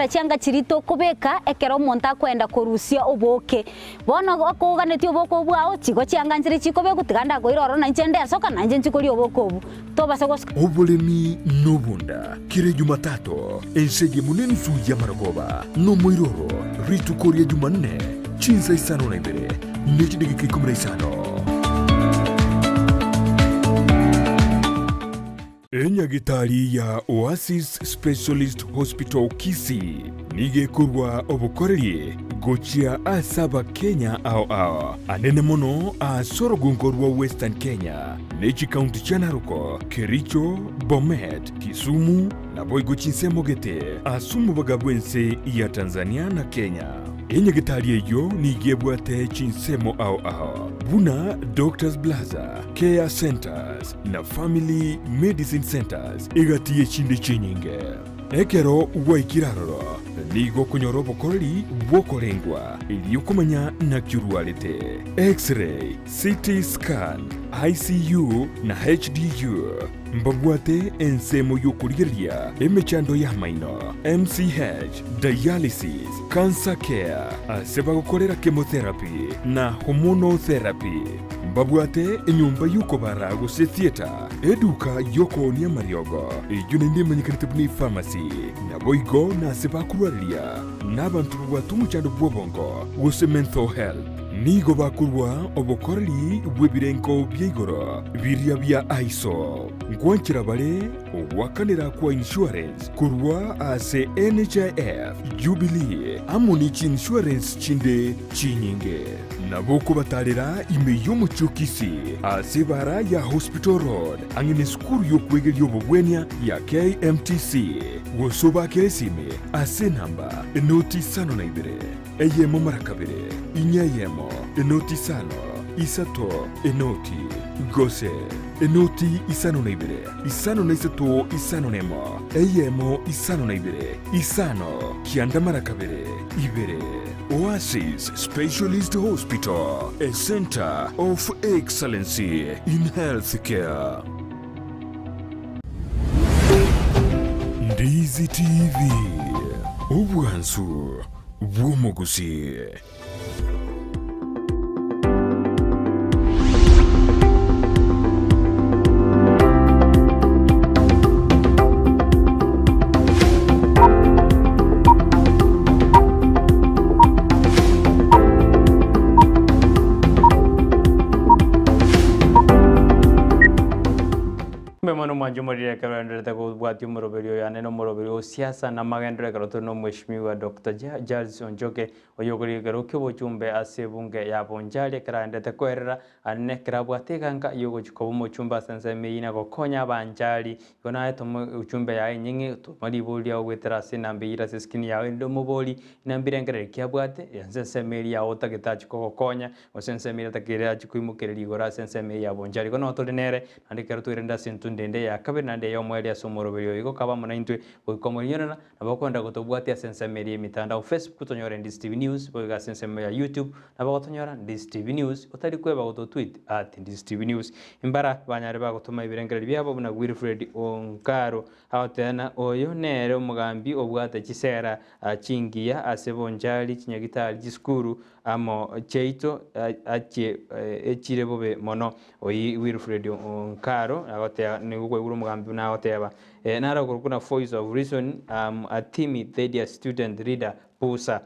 chianga chirito kubeka ekero monta kwenda korusia oboke. Bono akoganeti oboko bwao chigo chianga nchiri chikobe kutiganda koira oro na nchende soka na nje nchikori oboko obu. Toba sego obolemi nobunda kire Jumatatu ensege muneni suya maragoba no moiroro ritu koria Jumanne chinsa isano na ibere nechi digiki kumra isano. Enyagitari ya Oasis Specialist Hospital Kisii nige kurwa obukoreri gochia asaba Kenya ao anene mono a sorogongo rwa Western Kenya nechi county cha Narok, Kericho, Bomet, Kisumu na boigo chinsemogete asumu bagabwense ya Tanzania na Kenya. Enyagitari eyo nigebwate chinsemo ao buna Doctors Plaza, Care Centers na Family Medicine Centers igatiye chinde chinyinge. Ekero waikiraroro nigo kunyoro bokoreri bwokorengwa iliyokumanya na kirualite X-ray, CT scan, ICU na HDU mbabwate ensemo yokurigeria emechando ya maino MCH, dialysis, cancer care aseba gukorera chemotherapy na hormonotherapy mbabwate enyumba yukobara guse theater eduka yoko ni mariogo ijune manyikanite buni pharmacy na boigo na seba kurwaria n'abantu bwatumuchando bwobongo guse mental health nigo bakurwa obokoreri bwebirenko byigoro biria bya ISO ngwanchira bale obwakanira kwa insurance kurwa ase NHIF Jubilee amoni insurance chinde chinyinge nabo kubatalira ime yomuchukisi ase bara ya Hospital Road angine skuru yokwegeri obogwenya ya KMTC wosoba kesime ase namba enoti sano na ibere eyemo marakabere inyayemo enoti sano isato enoti gose enoti isano na ibere isano na isato isano nemo eyemo isano na ibere isano kianda marakabere ibere. Oasis Specialist Hospital, a center of excellency in healthcare. Ndizi TV, obwansu bwomogusi. Memano manjumuri kalandra tako bwati moroberio ya neno moroberio siasa na magendra karoto no mheshimiwa Dr. Bonchari Onchoke oyogori garoke bochumbe ase bunge ya Bonchari karanda takwera anne krabwate kanga yogo chikobo mochumba sansa meina gokonya Bonchari kona eto uchumbe ya nyingi to mari bolia wetera sinambira seskini ya ndo moboli inambirengere kiabwate yansense meri ya ota getachi gokonya osense meri takira chikuimukereri gora sense meri ya Bonchari kono tolenere andi karoto irenda sentundende ya kabiri nande yo mweli asomoro byo iko kaba muna intwe ukomonyana na bakonda gutobwatia sensemeri mitandao Facebook tonyora Ndizi TV News boga senseme ya YouTube na bakotonyora Ndizi TV News utari kweba goto tweet @Ndizi TV News imbara banyare bagotoma ibirengera byabo buna Wilfred Onkaro awotena oyo nere umugambi obwate kisera chingia ase Bonchari chinyagitari giskuru amo cheito ache echire bobe mono oyi Wilfred Onkaro agotea ni gukwe guru mugambi na agoteba nara kurukuna voice of reason a timid media student reader Pusa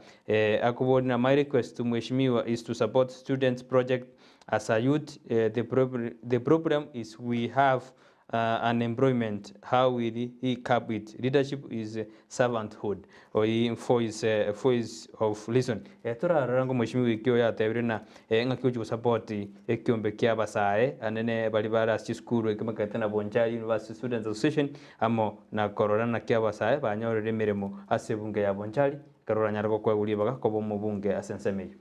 akubona my request to mheshimiwa is to support students project as a youth. The problem is we have unemployment. How will he cap it? Leadership is servanthood. Or voice of listen. Tora rango mheshimiwa ikyo ya tebirina ngakyo support ekyombe kya basae anene balibara school ekimakatana Bonchari University Students Association amo na kororana kya basae banyorere mirimo asebunge ya Bonchari karora nyargo kwa ulibaga ko mu bunge asensemeyo.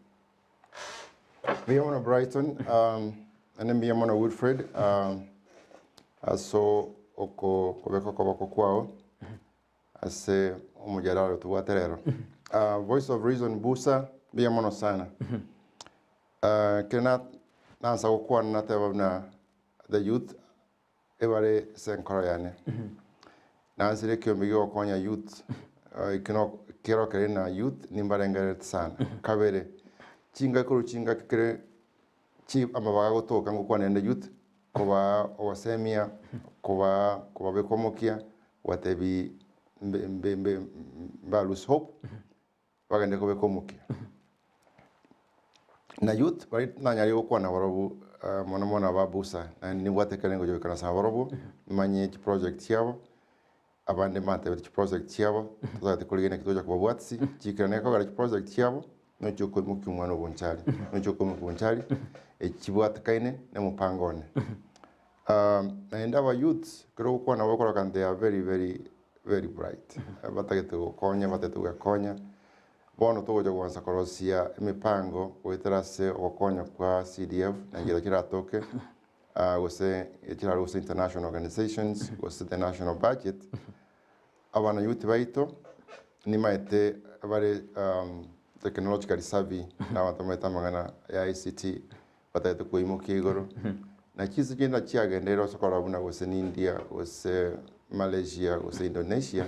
Miyamona Brighton, and then Miyamona Wilfred, aso oko kobeko kobako kwao, ase umujadala tuwaterero. Voice of Reason Busa, Miyamona sana. Kena nansa kwa nateba na the youth, ebare senkora yane. Nansi lekyo migo konya youth, ikino kero kerena youth nimbarengere sana. Kabere. Chinga kere chi amabaga gotoka ngo kwanende youth koba owasemia koba bekomokia watebi mbe lose hope bagende ko bekomokia na youth bari nanyari ko kwana barabu mona babusa ni watekere ngo jokana sa barabu manye project yabo abande mate project yabo tuzate kuligene kitoja kwa bwatsi chikirane ko project yabo no choko mu kumwana Bonchari no choko mu Bonchari ekibwata kaine ne mupangone and our youths kero kwa na wakora kan they are very bright batagete konya batetu konya bono to gojo wansa korosia mipango weterase okonya kwa CDF na ngira kiratoke wose ekiraro wose international organizations wose the national budget abana youth baito ni maite bare technologically savvy na watameta mangana ya ICT batayete kuimuka igoro na kizi genda chiagendera sokora buna gose ni India gose Malaysia gose Indonesia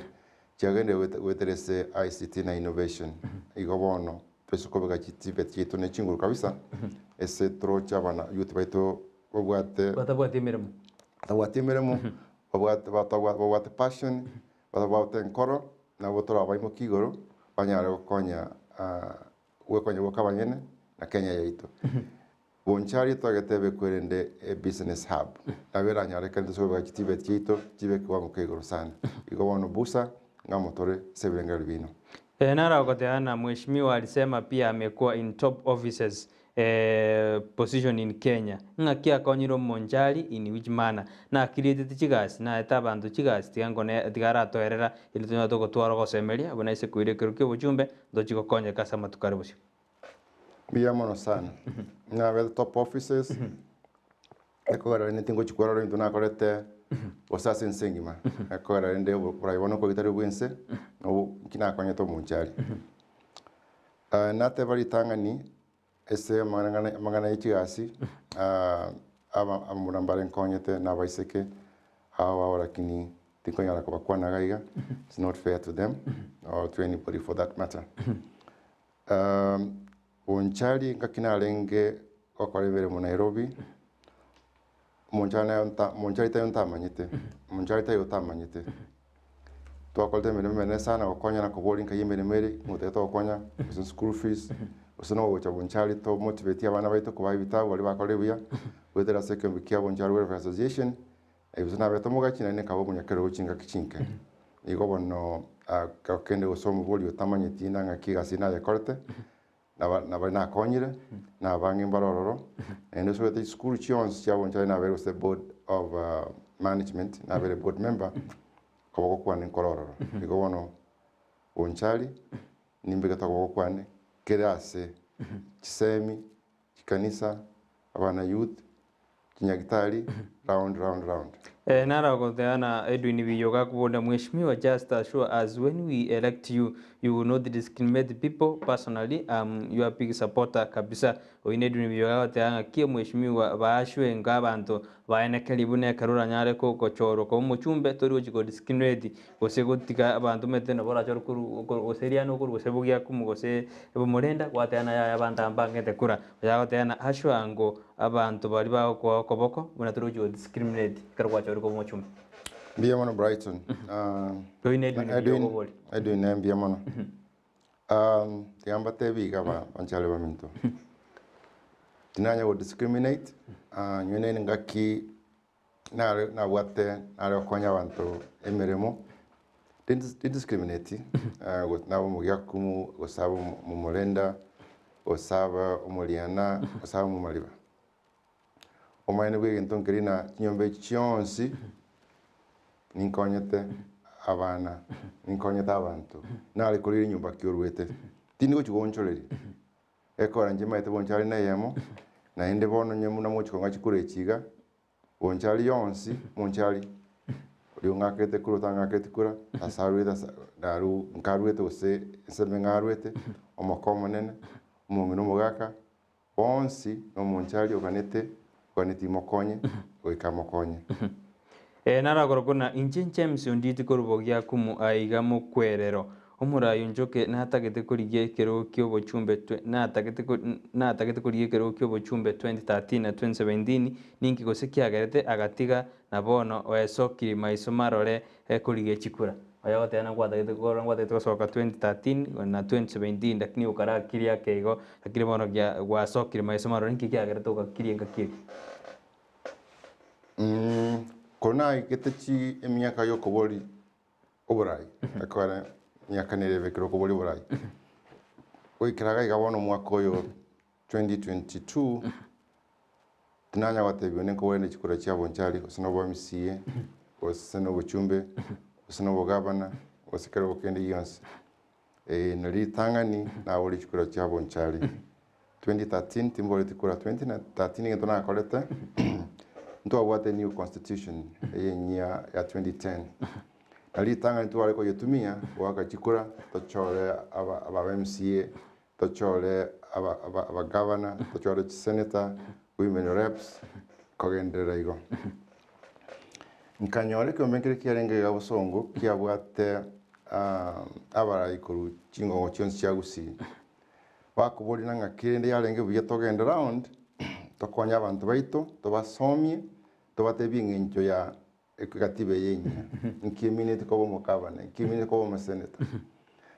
chiagende weterese ICT na innovation igobono pesokobega chitibe chito ne chinguru kabisa ese trocha bana youth baito obwate babwate passion babwate nkoro na botora bayimuka igoro banyare konya wekonye wakabanyene na Kenya yaito Bonchari twagetebe kwerende a business hub abera nyare kandi so bakitibe kito kibe kwa mukegoro sana igobono busa ngamotore sebirenga bino nara okoteana mheshimiwa alisema pia amekuwa in top offices position in Kenya ngakia konyiro Bonchari in which manner na created chigasi na etabantu chigasi tingone tigara toerera ile tunya to gotwara go semeria bona ise kuire kirukyo bujumbe ndochiko konye kasa matukare busyo Miyamona sana na well top offices ekora ne tingo chikwara ndo na korete osase nsengima ekora ende burayibono ko bitari bwense no kina konye to Bonchari na te bari tangani ese mangana ichigasi amurambare nkonyete na baiseke hawa warakini tikonya la kwa na gaiga it's not fair to them or to anybody for that matter Bonchari ngakina lenge okwarebere mu Nairobi Bonchari tayo ntamanyite Bonchari tayo tamanyite twakolte mene sana okonya na kuboli nkayimere mere muteto okonya school fees usino wocha Bonchari to motivate abana baito kuba ibitabo bali bakolebuya wetera second bikia Bonchari Welfare Association ebuzina beto mugakina ne kabo munyakero ukinga kichinke igo bono akende usomo boli utamanyite nanga kigasina ya korte na bali na konyire na bangi mbarororo and so the school chions cha Bonchari na very the board of management na very board member ko kwa ni korororo igo bono Bonchari nimbe ko kwa ni kerase chisemi chikanisa abana youth kinyagitari round Nara koteana Edwin Biyoga kubonda mheshimiwa, just assure us when we elect you, you will not discriminate people personally. You are big supporter kabisa. Oine Edwin Biyoga koteana kia mheshimiwa baashwe ngabantu baenekeli bune karura nyare ko kochoro ko muchumbe tori ochiko discriminate gose gotika abantu mete no bora chorukuru oseriano kuru gose bugia kumu gose bomorenda kwateana ya abantu ambangete kura ya koteana ashwa ngo abantu bari ba ko koboko muna tori ochiko discriminate karwa choro ko muchumbe Bia mono Brighton. Oine Edwin bia mono. Tiamba tebi kaba Bonchari ba minto. Tinanya wo discriminate nyone ngaki na wate na konya abantu emeremo discriminate na mu yakumu osaba mu molenda osaba umuliana osaba mu maliba omayene bwe ntonkerina kinyombe cyonsi ninkonyete abana ninkonyeta abantu nali kulira nyumba kyorwete tindi ko chigonchoreri ekora nje maite Bonchari na yemo na ende bono nyemu na muchiko ngachikure chiga Bonchari yonsi Bonchari uri ngakete kuro tangakete kura asarweta daru nkarwete ose sembe ngarwete omakoma nene umungu no mugaka bonsi no Bonchari okanete mokonye oikamokonye nara korokona inchenche msonditi korubogia kumu aiga mukwerero Mamwacha Onchoke natagete kurigie kero kyo bochumbe natagete kurigie kero kyo bochumbe 2013 na 2017 ninki gose kiagerete agatiga na bono oesokiri maisomarore kurigie chikura ayagoteana kwatagete gosoka 2013 na 2017 lakini ukara kiria keigo lakini bono gya gwasokiri maisomarore ninki kiagerete ukakirie ngakiri kona iketechi emyaka yo kobori oburai akora myaka nerebe kiro kobori oburai oikiraga igabono mwaka oyo 2022 tinanya watebyo nenko wene chikura cha Bonchari osinobo MCA osinobo chumbe osinobo gavana osikero okende yonse nari tangani na wori chikura cha Bonchari 2013 timbori tikura 2013 ngentona akolete Nto what a new constitution ya 2010. Ali tanga nto wale ko yetumia waka chikura to chole aba MCA to chole aba governor to chole senator women reps kogendera igo. Nkanyole ko menkere kirenge ya busongo kiabwate abara ikuru chingo chonsi chagusi. Bakuboli nanga kirende yarenge buye togenda round tokonya abantu baito tobasomye tobatebi ngencho ya ekatibe yenya nkiminute ko bomukabana nkiminute ko bomaseneta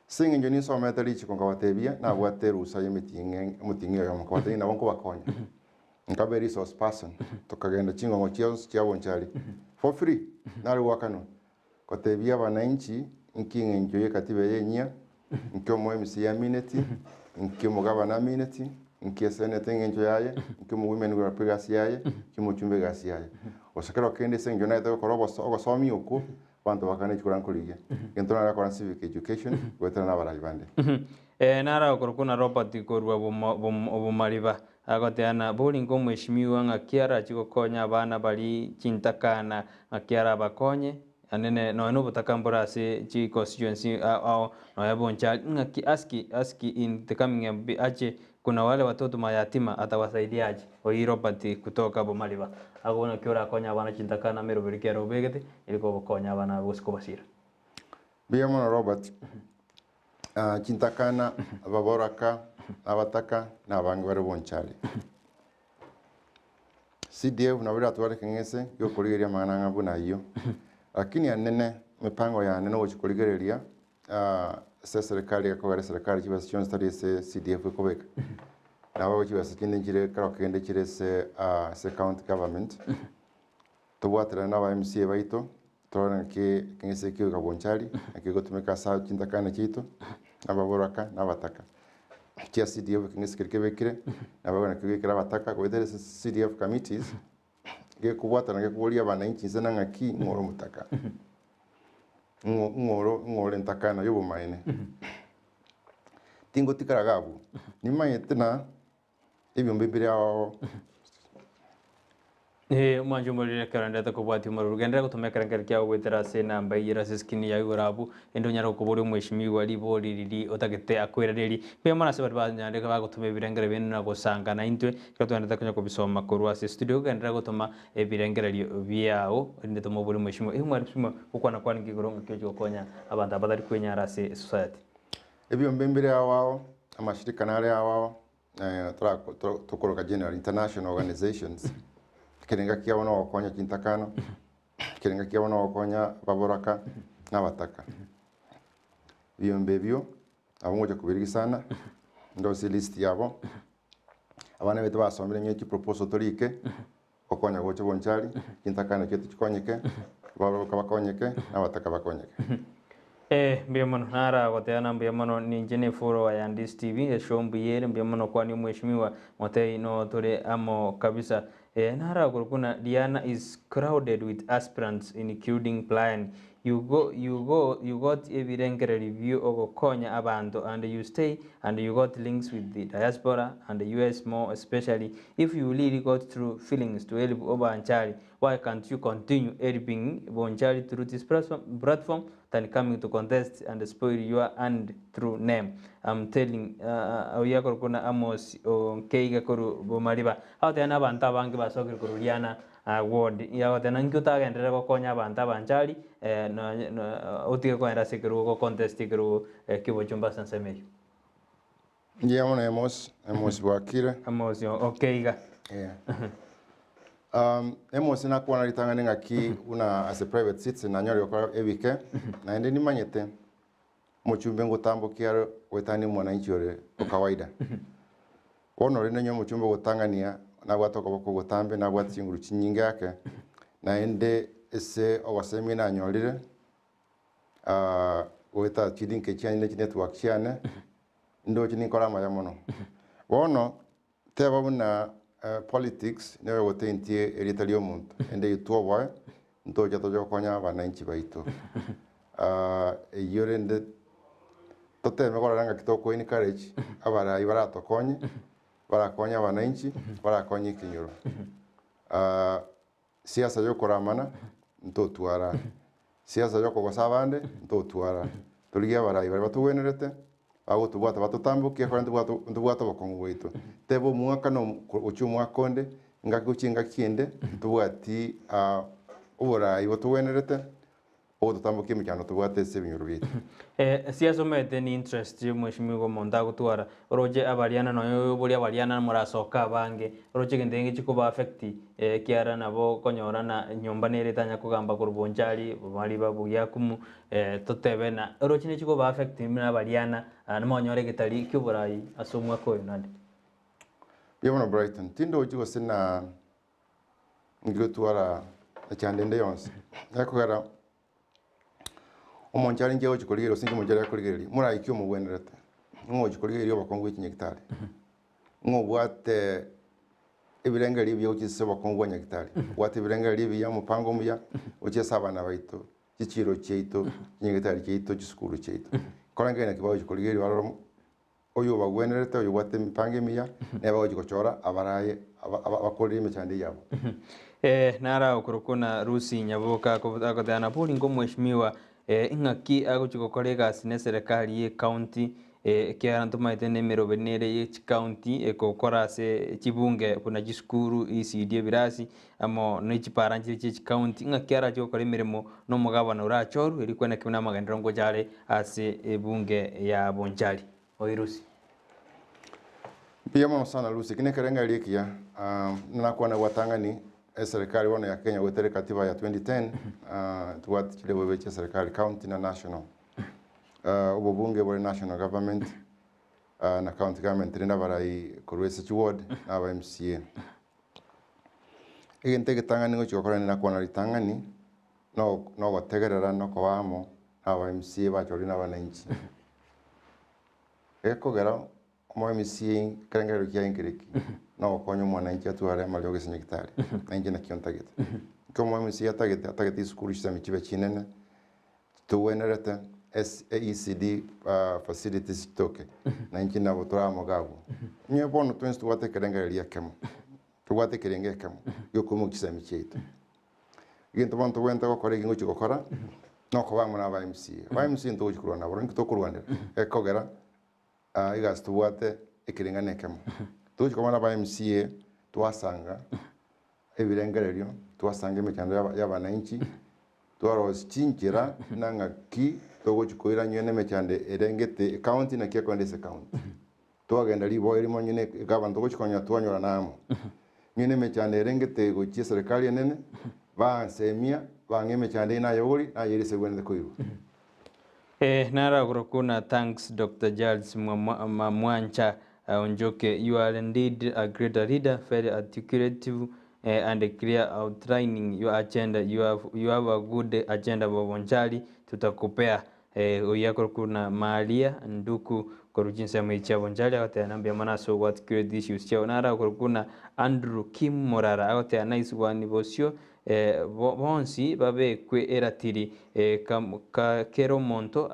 singe njo ni someta richi konga batebia na bwate rusa mutinge yo mukabate na bonko bakonya nkabe resource person tokagenda chingo ngochios chia Bonchari for free na ruwakano kotebia bananchi nkinge njo ye katibe yenya nkyo mo MC ya minute nkyo mugabana minute nkie senete ngenjo yaye nkyo mu women group gasi yaye kimo chumbe gasi yaye osakero kende senjo na ito korobo somi uko bantu bakane chikura nkulige ngentona ra kwa civic education wetana na barabande nara okorokona Robert korwa obumariba agoteana bolingo mheshimiwa ngakiara chikokonya abana bali chintakana ngakiara bakonye anene no butakambura se chi constituency au no Bonchari ngaki aski in the coming ache kuna wale watoto mayatima atawasaidiaje oi Robert kutoka Bomaliba agona kiora konya abana chintakana mero berikero begete iliko konya abana bosiko basira bia mona Robert chintakana ababoraka abataka na bangi bare Bonchari CDF na bira tware kengese yo kurigeria mananga buna iyo lakini anene mipango ya nene ochikurigeria serikali yakogera serikali kibasa chon study se CDF kobeka nawo kibasa kinde njire karo kende chire se county government to watera na ba MCA baito tona ke kengese kyo ka Bonchari akigo tumeka sa chintakana chito ababoraka nabataka kia CDF kengese kirkebekire nabagona kibekira bataka ko there CDF committees ge kubwatana ge kubolia bana inchi sena ngaki ngoro mutaka ngore ntakana yobo maine tingo tikaragabu ni maitena ibyo mbibiri aho Mwanjo muri karanda ta kubwati umuru gendera gutumekera ngerkia gwetera se namba ira skini ya urabu endo nyara kuburi mweshimiwa libori lili otagete akwirereri pe mana se banyande ka gutume birengere binu na gusanga na intwe katwanda kunya kubisoma kurwa se studio gendera gutuma ebirengere byao inde to muburi mweshimiwa mwari pima ukwana kwani gigoronga kyo konya abantu abadari kwenyara se society ebyo mbembere awao amashirika nare awao tukoroka general international organizations kirenga kia wana wakonya kintakano kirenga kia wana wakonya baboraka n'abataka biyombe byo abongoje kubirigi sana ndozi list yabo abana beto basomere nyeki proposal torike wakonya goche bonchari kintakano ketu chikonyeke baboraka bakonyeke n'abataka bakonyeke mbiamono nara goteana mbiamono ni njene foro ya Ndizi TV shombu yere mbiamono kwani mheshimiwa Motei no tore amo kabisa nara kuna Diana is crowded with aspirants including plan you got evidengere review ogo konya abantu and you stay and you got links with the diaspora and the US more especially if you really got through feelings to help Bonchari why can't you continue helping Bonchari through this platform than coming to contest and spoil your and through name I'm telling uyakor kuna amos keiga koru bomariba hawtena abantu abange basokere kuruliana ward ya tena nkuta gendera gokonya abantu abanchari utige kwenda sikiru go contest kiru kibo chumba sansemeyo ngiye emos wakire amos okeiga emos na kuona litanga ngaki una as a private citizen na nyori kwa ebike na ende nimanyete muchumbe ngutambukia wetani mwananchi ore kwa kawaida ono rene nyo muchumbe gutangania na gwatoka bako gutambe na gwatinguru chinyinga yake na ende ese owasemi na nyorire weta chidinke chane network chane ndo chinikora maya mono wono teba buna politics newe wote intie eritalio muntu ende yutuwa ndo jato konya bananchi baito yore ende tote megora ranga kitoko ini courage abara ibara tokonye barakonya bananchi barakonye kinyoro siasa yo koramana ntotwara siasa yo kogosabande ntotwara tuligia barayi bari batuwenerete ago tubwata batutambuke kandi tubwata bakongo weito tebo mwaka no uchumu akonde ngakuchinga kiende tubwati uburayi batuwenerete odo tambuke mukano tubwate sebinyuru bitu siasa mete ni interest mheshimiwa monda gutwara roje abariana no buri abariana murasoka bange roje gendenge chikuba affect kiara nabo konyora na nyomba nere tanya kugamba ku Bonchari bari babuya kumu totebena roje ni chikuba affect mina abariana namonyore gitari kyuburayi asomwa ko nande byono Brighton tindo ujigo sina ngirutwara cyandende yonse yakugara Bonchari ngewe chikoliro singi Bonchari yakoligeri mura ikyo mu bwenerete ngo chikoliro yo bakongo ikinyegitari ngo bwate ibirengeri byo ukise bakongo nyegitari bwate ibirengeri byo mupango muya ukise abana baito kiciro cyeito nyegitari cyeito gisukuru cyeito koranga na kibaho chikoliro baro oyo bagwenerete oyo bwate mipange miya neba ogikochora abaraye abakorire imechande yabo nara ukurukuna rusi nyaboka akotana puli ngo mheshimiwa ingaki aguchikokorega sine serikali ye county kiara ntumaite nemero benere ye county ekokora se chibunge kuna gisukuru isidie birasi amo nichiparanjire chi county ngakiara chokore mirimo no mugabana urachoru erikwena kimna magendero ngo jare ase ebunge ya Bonchari oirusi pia mama sana Lucy kine kerenga likia na kuona watangani serikali wana ya Kenya wetere katiba ya 2010 tuwati chile wewe serikali county na national ubunge wa national government na county government rinda barai kurwese ward na ba MCA igente gitangani ngo chikokora na kuona litangani no wategerera no kwamo na ba MCA bachori na bananchi ekogera mo MCA kerengero kia ingiriki no konyo mwananchi atware amalyoge senyekitari nange na kyontagete komo MCA atagete skuru shita michibe chinene tuwenerete ECD facilities toke nange na botora mogago nye bono twins tuwate kerengero lia kemo tugwate kirenge kemo yokumu kisemi chetu gintu bantu wenta gukora igingo kigokora no kubangwa na ba MC nto chikurona boro ngito kurwanira ekogera igas tugwate ikiringane kemo tuchikomana ba MC twasanga ebirengererio twasanga imikando y'abananchi twaroshingira nangaki togochikoira nyene mechande erengete county na kiekwendese county twagenda libo erimo nyene gabantu gochikonya twanyora namo nyene mechande erengete gochie serikali nene bansemia bangeme chande na yogori na yerese gwende koiru nara kurokuna thanks Dr. Charles Mamwacha Onchoke. You are indeed a great leader, very articulate and clear outlining your agenda. You have a good agenda for Bonchari. Tutakupea uyakurokuna malia nduku korujinsa mwicha Bonchari agote anambia manaso what create issues chao nara kurokuna Andrew Kim Morara agote nice one bosio bonsi babe kwe eratiri kero monto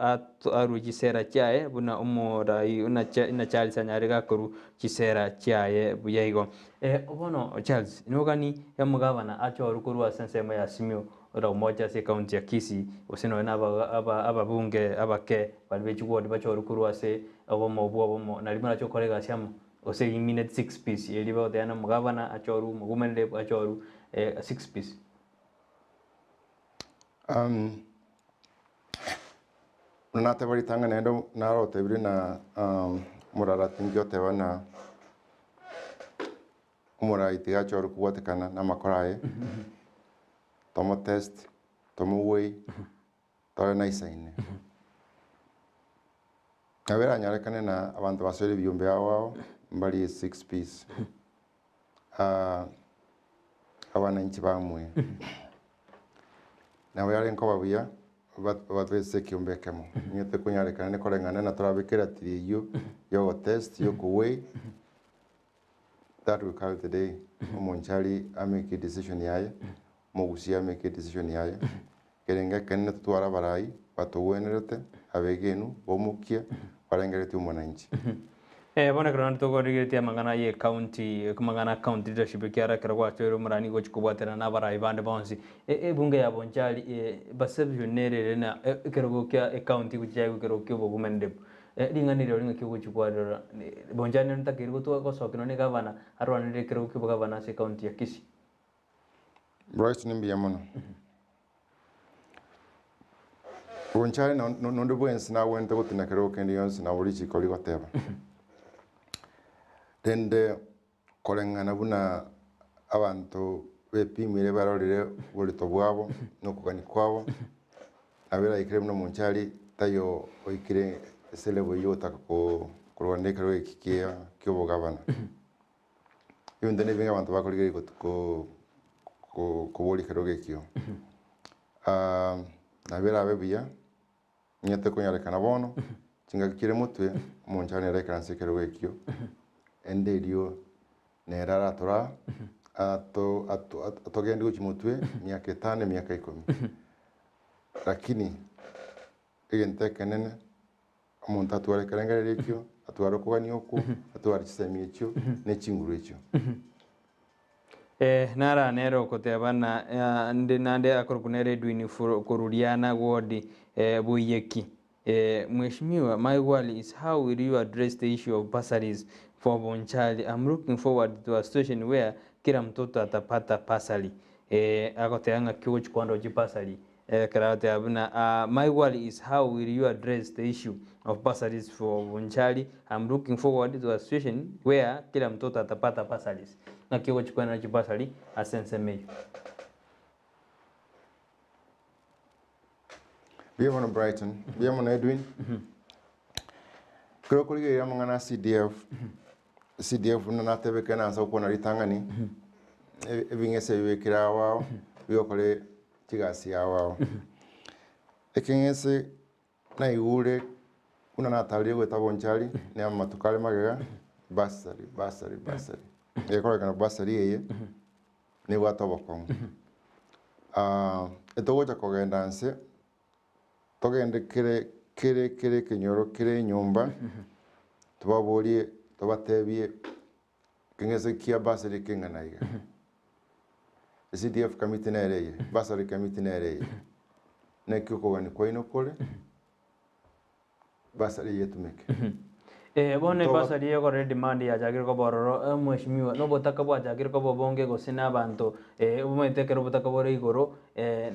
aru gisera cyae buna umora ina Charles anyare gakoru gisera cyae buyaigo obono Charles nogani ya mugabana acho rukuru asensema ya simio ora umoja se county ya Kisii usino na ababunge abake balbechi ward bacho rukuru ase obomo na limana cyo kolega syamo ose minute 6 piece eliba odana mugabana achoru mugumende achoru 6 piece nate bari tanga nendo naro tebiri na murara tingyo tebana umura itiga choru kuwatekana na makorae tomo test tomo way tore na isaine kabera nyarekane na abantu basore biyumbe awao mbali 6 piece abana nchi bamwe na wale nko babuya batwese kiumbe kemo nyete kunyarekana ne korengana na turabikira tiriyo yo test yo kuwe that we call today Bonchari make a decision yaye mugusia make a decision yaye kerenga kanne tutwara barai batuwenerete abegenu bomukia barengerete umunanchi bona grana to gorigete mangana ye county kumangana county leadership kyara kirwa cyo murani go chikubwatera na barai bande bonsi bunge ya Bonchari basebjonere na kirgo kya county kuchaye kirgo kyo bogumende ringanire ringa kyo chikwadora Bonchari ntakirgo to ko sokino ne gavana arwanire kirgo kyo gavana se county ya Kisii right nimbi yamono Bonchari no ndo bwensi na wente gutina kirgo kendi yonsi na urichi koli goteba tende kolengana buna abantu bepimire barorire bulito bwabo no kugani kwabo abera ikire no Bonchari tayo oikire selebo yota ko kurwandeka ro ikikia kyo gavana yonde ne binga abantu bakoligere ko boli kero gekyo abera abebuya nyete kunyarekana bono kinga kire mutwe Bonchari nerekanse kero gekyo enderio nerara tora atogende uchimutwe miaka 5 miaka 10 lakini igente kenene omuntu atware karengere ekyo atwara kugani oku atwara kisemi ekyo nechinguru ekyo nara nero kotebana nande akorukunere dwini kuruliana ward buyeki Mheshimiwa, my worry is how will you address the issue of bursaries for Bonchari? I'm looking forward to a situation where kila mtoto atapata bursary. Akoteanga kiuch kwando jibasari. Karate abuna. My worry is how will you address the issue of bursaries for Bonchari? I'm looking forward to a situation where kila mtoto atapata bursaries. Na kiuch kwando jibasari asense meju. Biamono Brighton, biamono Edwin. Kero kulige ya mangana CDF na natebe kana asa upona ritangani. Ebingese yekira wao, biyokole chigasi ya wao. Ekingese na iure kuna natali gweta Bonchari ne amatukale magega basari. Ekora kana basari yeye ne watobokon. Etogocha kogendanse togende kere kinyoro kire nyumba tubabolie tubatebie kengese kia basari kengana iga CDF committee na ereye basari committee na ereye na kyoko gani kwa ino kole basari yetumeke bone basari yego demand ya jagir ko bororo mheshimiwa no botaka bwa jagir ko bobonge gosina abantu umetekero botaka bore igoro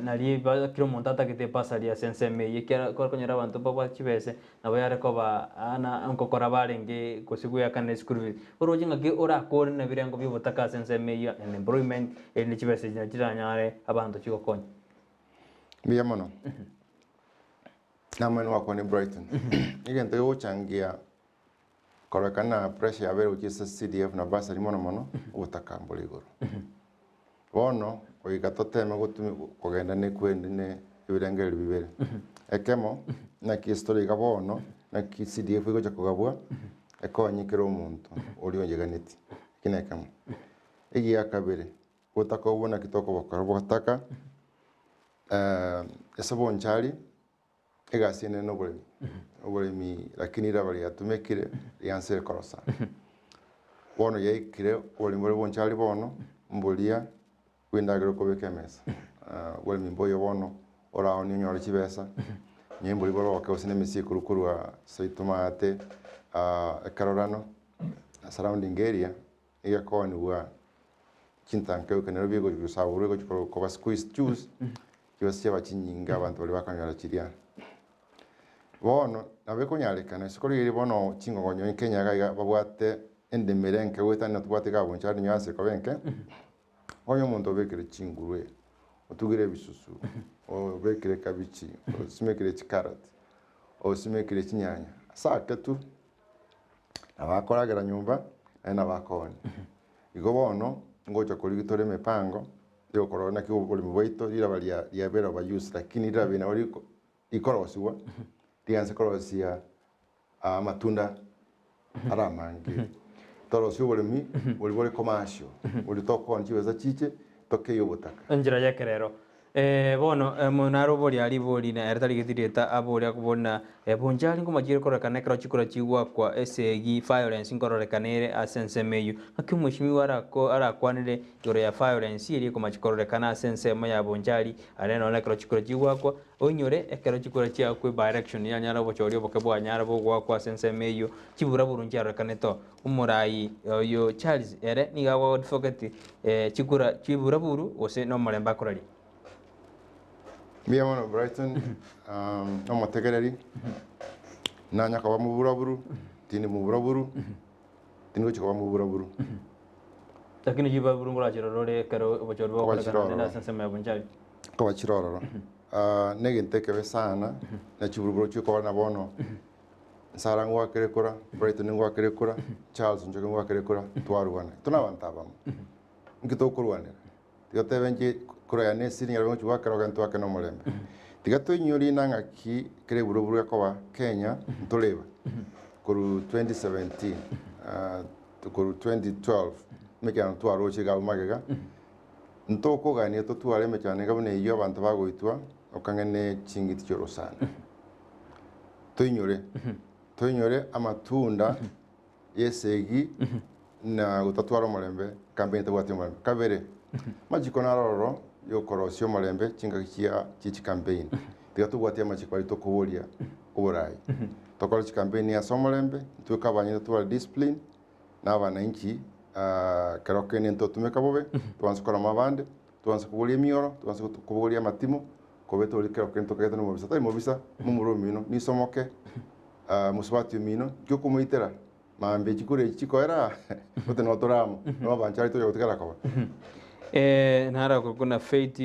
nari kiro montata kete basari ya senseme yekera ko konyera abantu baba chibese nabo yare ko ba ana anko korabarenge kosiguya kan school orojinga ke ora ko na birengo bi botaka senseme ya employment ni chibese jiranyare abantu chiko konya biyamono namani wako ni Brighton igente yo changia korekana pressure abere ukisa CDF na basari mono utakambula igoro bono oigatoteme gutumi kugenda ne kwendi ne ibirengeri bibere ekemo na ki story gabono na ki CDF igocha kugabwa ekonyikira omuntu ori onyeganiti kinekamo igi yakabere utakobona kitoko bakora botaka esa Bonchari egasine no bulemi lakini rabali yatumekire yansere korosa bono yaikire oli muri Bonchari bono mbulia kwindagiro kubekemesa bulemi mboyo bono ora oni nyoro chibesa nyembuli boro wakosine misikuru kurwa soitomate ekarorano surrounding area yakoni wa chintanke ukenero bigo kusabure ko ko squeeze juice kibasye bachinyinga abantu bali bakanyara chiria bono nabe konyarekana sikori iri bono chingongonyo Kenya ga babwate endemerenke wetana tubwate ga Bonchari nyase ko benke onyo muntu obekere chingurwe otugire bisusu o bekere kabichi o simekere carrot o simekere chinyanya sakatu abakoragera nyumba na bakoni igo bono ngocha kuri gitore mepango yo corona ki ubuli mwaito ira bali ya bera ba use lakini ira bina ori ikorosiwa tianse korosia matunda aramangi toro si ubuli boli commercial uli toko nchiweza chiche toke yobotaka njira yake rero bono munaro boli ali boli na eratari gitireta aboli akubona Bonchari ngumagire korekana kero chikora chigwa kwa esegi violence ngororekanere asensemeyu akimwishimiwa arakwanire yoro ya violence iri kumachikorekana asensemo ya Bonchari areno na kero chikora chigwa kwa onyore ekero chikora chia kwa direction ya nyara bochori bokebwa nyara bogwa kwa sensemeyu chibura burunji arokaneto umurai yo Charles ere nigawa advocate chikora chibura buru ose no malemba korari Miyamono Brighton omotegereri nanya kwa muburaburu tini muburaburu tini gochiko muburaburu lakini jiba burungura chirorore kero bochori bokora na sensema ya Bonchari kwa chirororo negenteke sana na chiburuburu chiko na bono Sara ngwa kerekora Brighton ngwa kerekora Charles njoke ngwa kerekora twaruwana tunabantaba ngitokurwana tigatebenje kura ne sini yaro chwa karo gantu akeno molembe tigato nyori nanga ki kere buruburu yakoba Kenya ntoleba kuru 2017 kuru 2012 mekana twaro chiga magega ntoko gani to tware mekana gabone iyo abantu bagoitwa okangene chingiti chorosana toinyore amatunda yesegi na gutatwara molembe kampeni tabwati molembe kabere majiko naroro yo korosio molembe chinga kia chichi campaign tigatugwatia majiko ali tokuburia uburai tokora chi campaign ya somolembe tukabanyira tuwa discipline na bananchi karokene nto tumeka bobe tuanze kora mabande tuanze kuburia mioro tuanze kuburia matimo kobeto likero kento kaita no mobisa tai mobisa mumuro mino ni somoke muswati mino kyo kumuitera mambe chikure chikoera bote no toramo no Bonchari to yotikara kwa nara kuna Faith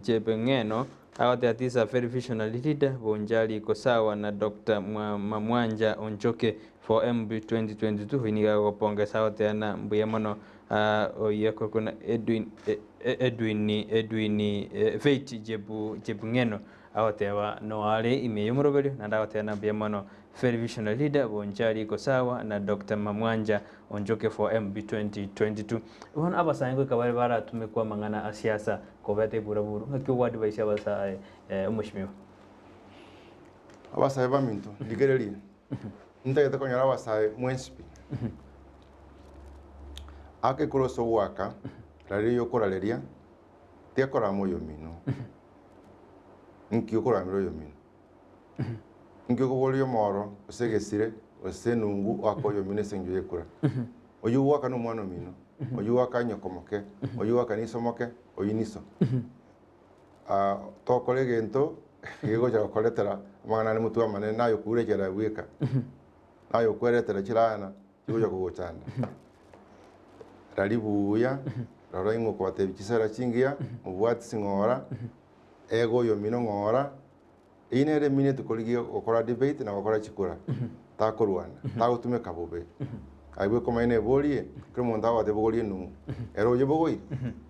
Jebengeno awate atisa very visionary leader Bonchari kosawa na Dr. Mamwacha Onchoke for MB 2022 iniga kupongeza awate na mbuyemono oyeko kuna Edwin Faith Jebengeno awate wa noale imeyomorobeli na awate na mbuyemono very visionary leader Bonchari kosawa na Dr. Mamwacha Onchoke for MB 2022 wana abasango kabari bara tumekuwa mangana asiasa kobete buraburu ngakyo wadi baisha basa umushimiwa abasa baminto digereri ndageta konyara abasa mwenspi ake kuroso waka rari yokora leria tia kora moyo mino nki yokora miro yomino nki yokolio moro osegesire osenungu akoyo mino sengiye kura oyu waka no mwana mino oyu waka nyokomoke oyu waka nisomoke oyiniso tokore gento yego ja koletera mwana ni mutu amane nayo kurekera wika nayo kweretera kirana kigoja kugochanda rari buya raro ingo kwate bikisera kingia mubwati singora ego yo mino ngora inere minute koligi okora debate na okora chikura takorwana tagutume kabobe aiwe koma ine bolie kremo ndawa de bolie nu ero je bogoi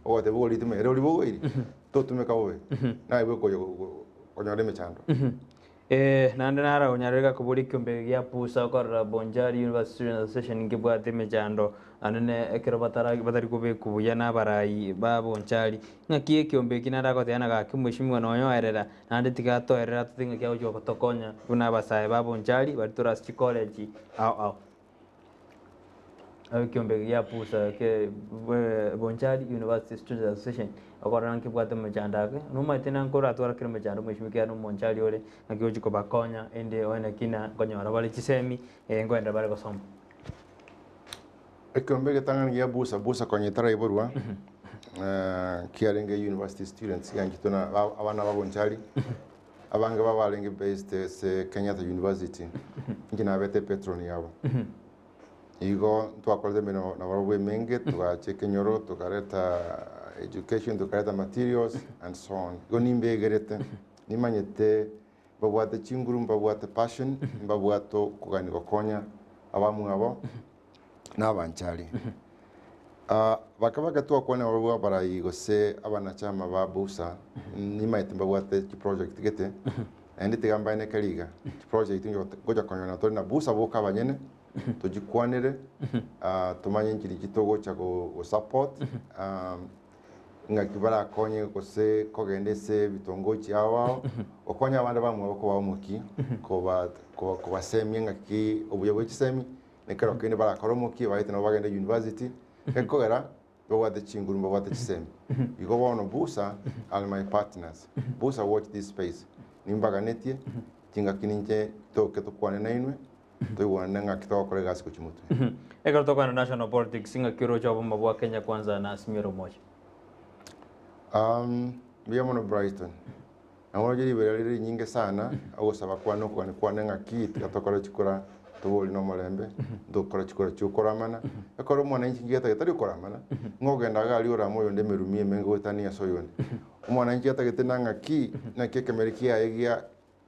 o de bolie tume ero bogoi to tume kabobe na aiwe ko konyore mechando nande nara unyarega kuburi kyombe gya pusa korra Bonchari University Association ngibwate mechando anene ekero batari kube kubuya na barayi ba Bonchari ngakie kyombe kinara ko yana ga kimwishimwa no yoerera nande tigatoerera tutinga kya ujo kotokonya kuna basaye ba Bonchari bari turasi college au kyombe gya pusa ke Bonchari University Students Association akora nkibwate mechandake numa tena nkora atwara kire mechando mwishimikia no Bonchari ore ngioji ko bakonya ende ona kina konyora bali chisemi ngoenda bali gosoma ekyombe getanga ngia busa konyetara iborwa kiarenge university students yangitona abana ba Bonchari abange babalenge based se Kenyatta University ngina bete patron yabo igo twakorede meno na barwe menge tukacheke nyoro tukareta education tukareta materials and so on go nimbe gerete nimanyete babwate chinguru babwate passion babwato kugani gokonya abamu abo n'abanchari bakaba twakone babwa barayi gose abanachama ba busa nimayete babwate project gete andi tigamba ine kaliga project ngoja konyona tori na busa boka banyene tujikwanire tumanye nkiri gitogo cya go support ngakibara konye kose kogendese bitongochi awa okonya abandi bamwe bako bamuki ko basemye ngaki obuyoboye kisemi nekero kene bara koromoki bahite no bagende university ekogera bawate chinguru bawate kisemi igo bono busa all my partners busa watch this space nimbaga netie kinga kininje toke tukwane nainwe tuiwana ngakito kore gas kuchimutu ekero tokana national politics singa kiro jobo mabwa Kenya kwanza na Simiro moja biamo no Brighton amojiri bereri nyinge sana au saba kwano kwane ngaki tukatokora chikora tubuli no molembe ndokora chikora chukoramana ekoro mwana inchi ngeta getari koramana ngogenda gali ora moyo ndemerumie mengo tania soyone umwana inchi getena ngaki na keke merikia egia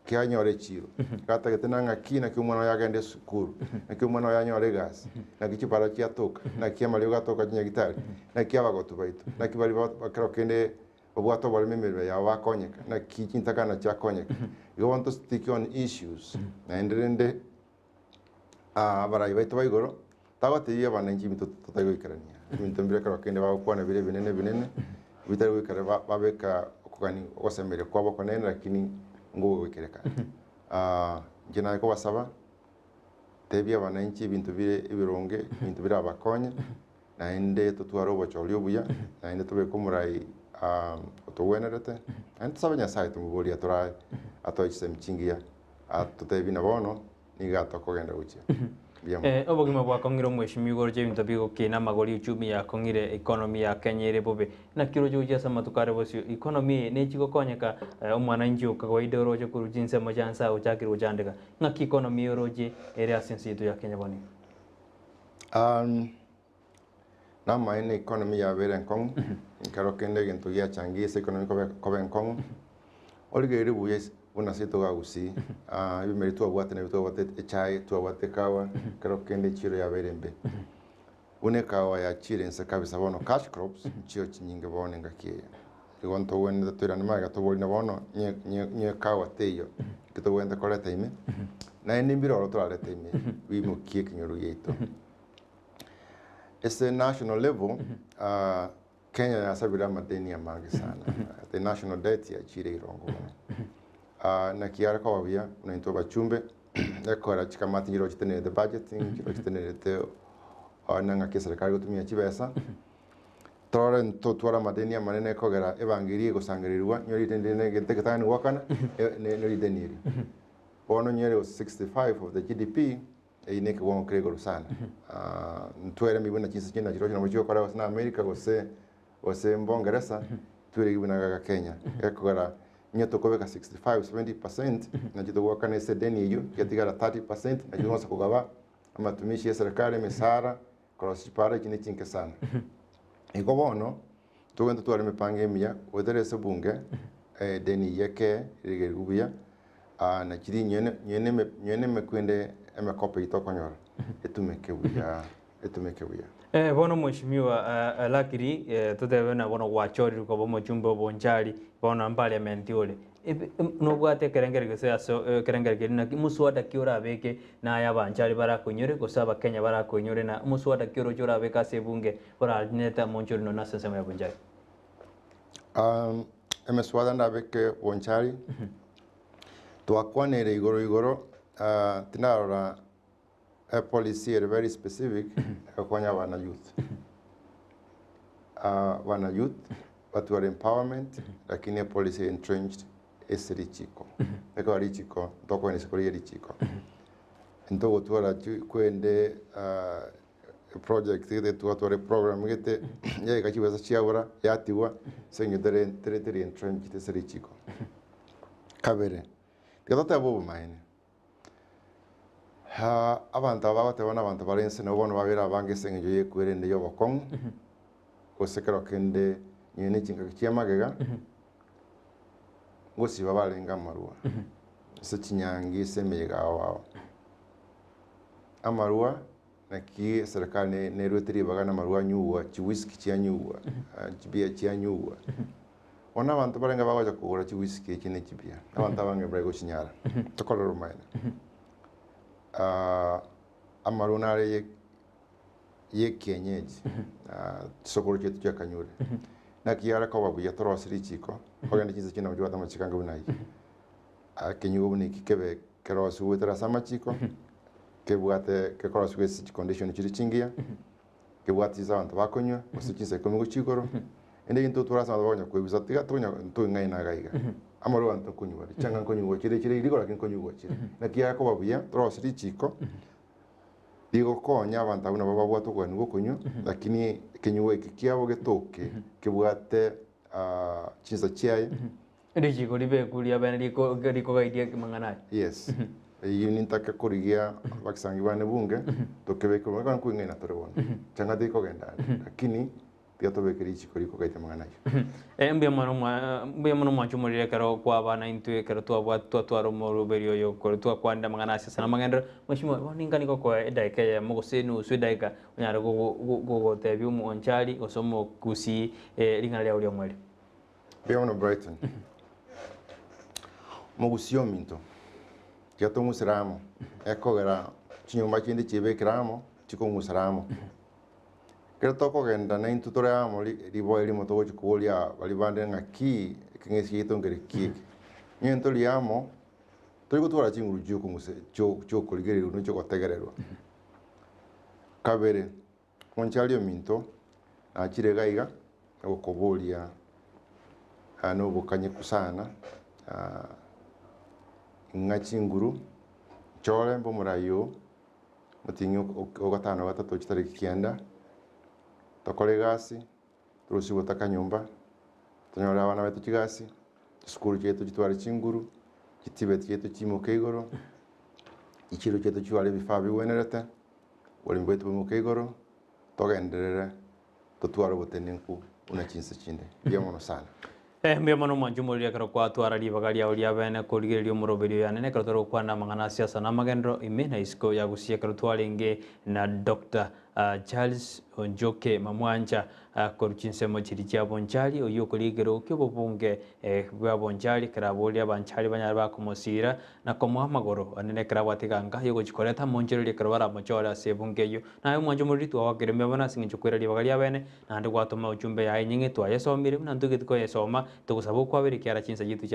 kianyore chiro kata getena ngaki na kyumwana yagende sukuru na kyumwana yanyore gas na kichipara kia toka na kiamalio gatoka nya gitari na kiabagotu baitu na kibali bakero kende obwato bali memere ya wakonyeka na kichintaka cha konyeka you want to stick on issues na endrende bara ibaito baigoro tagote ya bananji mito tutago ikarania minto mbere karo kende ba kwana bire binene bitari wikare babeka okugani osemere kwabo konene lakini ngo wikereka jina ko basaba tebya bananji bintu bire ibironge bintu bire abakonya na ende tutwaro bochoryo buya na ende tobe kumurai otowenerete ende sabanya site mubuli atorai atoichise mchingia atotebina bono nigato kogenda uchi obogima bwa kongiro mweshimi goro je bintu bigo kina magori uchumi ya kongire economy ya Kenya ire bobe na kiro jo je sama tukare bosio economy ne chigo konyeka omwana nji okagoide roje kuru jinse mojansa uchakiri ujandeka na ki economy roje ere asensi yetu ya Kenya boni na maine economy ya bere nkong karo kende gento ya changi ese economy ko nkong oligere buye una sito gagusi ibimeri tuabwate na tuabwate chai tuabwate kawa karo kende chiro ya berembe une kawa ya chire nse kabisa bono cash crops chiro chinyinge bone ngakie igonto wende tuira namaga to bolina bono nye kawa teyo kito wende koleta ime na enimbiro ro toleta ime bimukie kinyoru yeto ese national level Kenya yasabira madeni ya mangi sana the national debt ya chire irongo na kiara kwa wabia unaitwa bachumbe ekora chikamati ngiro chitenere the budgeting ngiro chitenere te ona ng'aki serikali gutumia chibesa tore ntotwara madeni ya manene kogera ebangirie gusangirirwa nyori tendene geteketani wakana nyori deniri bono nyori 65 of the GDP ineke won krego sana ntwere mibuna chinsi china chiro chino mchiko kora na America gose mbongeresa twere gibuna ga Kenya ekogera nyeto kobeka 65-70% na jito wakana ese deni iyo yatigara 30% na jito nosa kugaba amatumishi ya serikali misara cross para chini chinke sana iko bono tugenda twari mipange mia wetherese bunge deni yeke rige gubuya na kiri nyene mekwende emekope itokonyora etumeke buya bono mheshimiwa lakiri tutebena bono gwachori ko bomo chumbo Bonchari bono parliament ole no gwate kerengere aso kerengere na muswada kiora beke na ya Bonchari bara kunyore kusaba Kenya bara kunyore na muswada kioro jora beka sebunge bara neta monchori no nasa sema ya Bonchari emeswada ndabeke Bonchari twakwanere igoro tinarora a policy very specific akonya wana youth but were empowerment lakini a policy entrenched esirichiko eko arichiko toko ni sikori erichiko ntogo twara kwende project ite twatore program ite ye kachiweza chiabura yatiwa senyo tere entrenched esirichiko kabere tikatata bobo maine abantu ababatebona abantu barense no bono babira bangesenge yo yekwirende yo bokong kosekero kende nyene chinga kiamagega ngosi babalenga marua se chinyangi se mega wao amarua na ki serikali ne rwetiri bagana marua nyuwa chiwhisky chianyuwa chibia chianyuwa ona abantu barenga bagoja kugura chiwhisky chine chibia abantu abange brego chinyara tokolero maina amarunare ye kienyeji sokoro chetu cha kanyure na kiara kwa babu ya torosiri chiko ogenda chinse china mjua tama chikanga bunai kenyugo buni kikebe kerosu wetera sama chiko kebuate kerosu wesi condition chiri chingia kebuate za abantu bakonyo osichinse komigo chikoro ende into turasa babonya kwebuza tiga tonya to ngai na gaiga amaru anto kunywa changa kunywa chire iligo lakini kunywa chire na kiara kwa babu ya torosiri chiko digo konya abantu abuna baba bwato kwa nugo kunywa lakini kenyuwe kikiabo getoke kibuate chinsa chiaye riji ko libe kulia bana liko gaidia mangana yes yininta ke kurigia bakisangi bane bunge tokebe ko kan kuinga na torebona changa diko genda lakini tiato bekirichi ko gaita mangana mbia mano machumurire karo kwa bana intwe karo twaro moro berio yo ko kwanda mangana siasa na magenda mheshimiwa waninga niko ko edaika ya mogosenu swedaika nyara go tebi Bonchari osomo kusi lingana lya uli omweli bia Brighton mogusio minto kiato musiramo ekogera chinyumba kindi chibekiramo chiko musiramo Kerto ko genda na intutore amo libo elimo to chikulia balibande ngaki kingesi itongere ki nyento liamo to gutwara chinguru juko muse cho koligere no cho tegererwa kabere Bonchari minto na chirega iga okobolia ano bokanye kusana ngachinguru chole mbomurayo mutinyo ogatano gatatu chitariki kienda tokore gasi turusi gutaka nyumba tunyora abana betu kigasi skuru chetu chitwari chinguru kitibe chetu chimuke igoro ichiro chetu chwale bifaa biwenerete wali betu bimuke igoro togenderere tutwara butenenku una chinse chinde byamono sana mbia mano manjumuria karo kwa twara libagaria ulia bene kuligerio muroberio yanene karo toro kwa na mangana siasa na magendro imena isko ya gusia karo twalinge na Dr. Charles Onchoke Mamwacha koruchinsemo chiri cha Bonchari oyo kuligero kyo bunge bwa Bonchari karabolia Bonchari banyara bakomosira na komwa magoro anene karabatiganga yo guchikoreta monjero karabara mochora sebunge yo nayo mwanjo muri twa wagereme bana singichukwera libagaria bene na ndi gwatoma uchumbe ya nyingi twa yasomire na nduge tko yasoma tugusaba kwa bere kyara chinsa gitu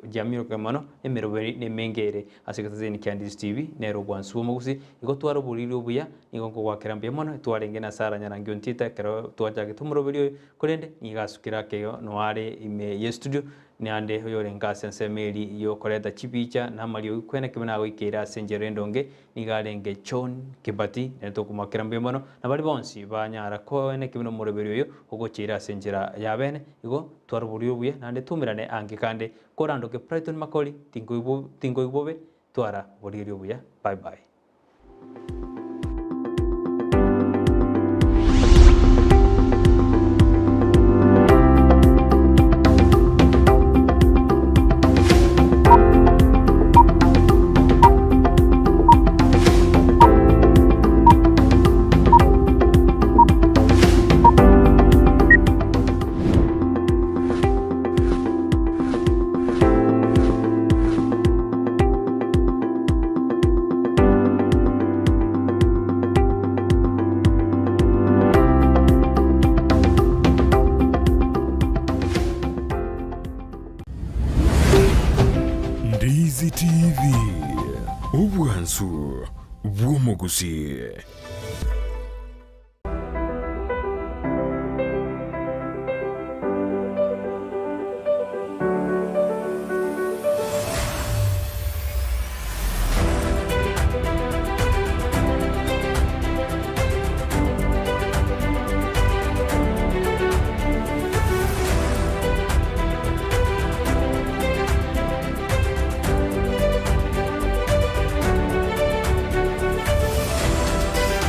jamiro kamano emeroberi ne mengere asikatazini kya Ndizi TV nero gwansuo mugusi igo twaro buriro buya igo gwakera mbye mono mono twarenge na sara nyarangi ontita kero twaja gitumuro video kurende nigasukira keyo no are ime ye studio ni ande yore ngase nsemeli yo koreta chipicha na mario kwena kibana goikira senjerendonge nigarenge chon kibati neto kumakira mbemano na bali bonsi banyara ko ene kibino murebero yo ogochira senjera yabene igo twarburio buye nande tumirane ange kande korando ke Brighton Makoli tingo ibobe twara buririo buya bye bye. Ndizi TV, ubwansu bw'omugusi.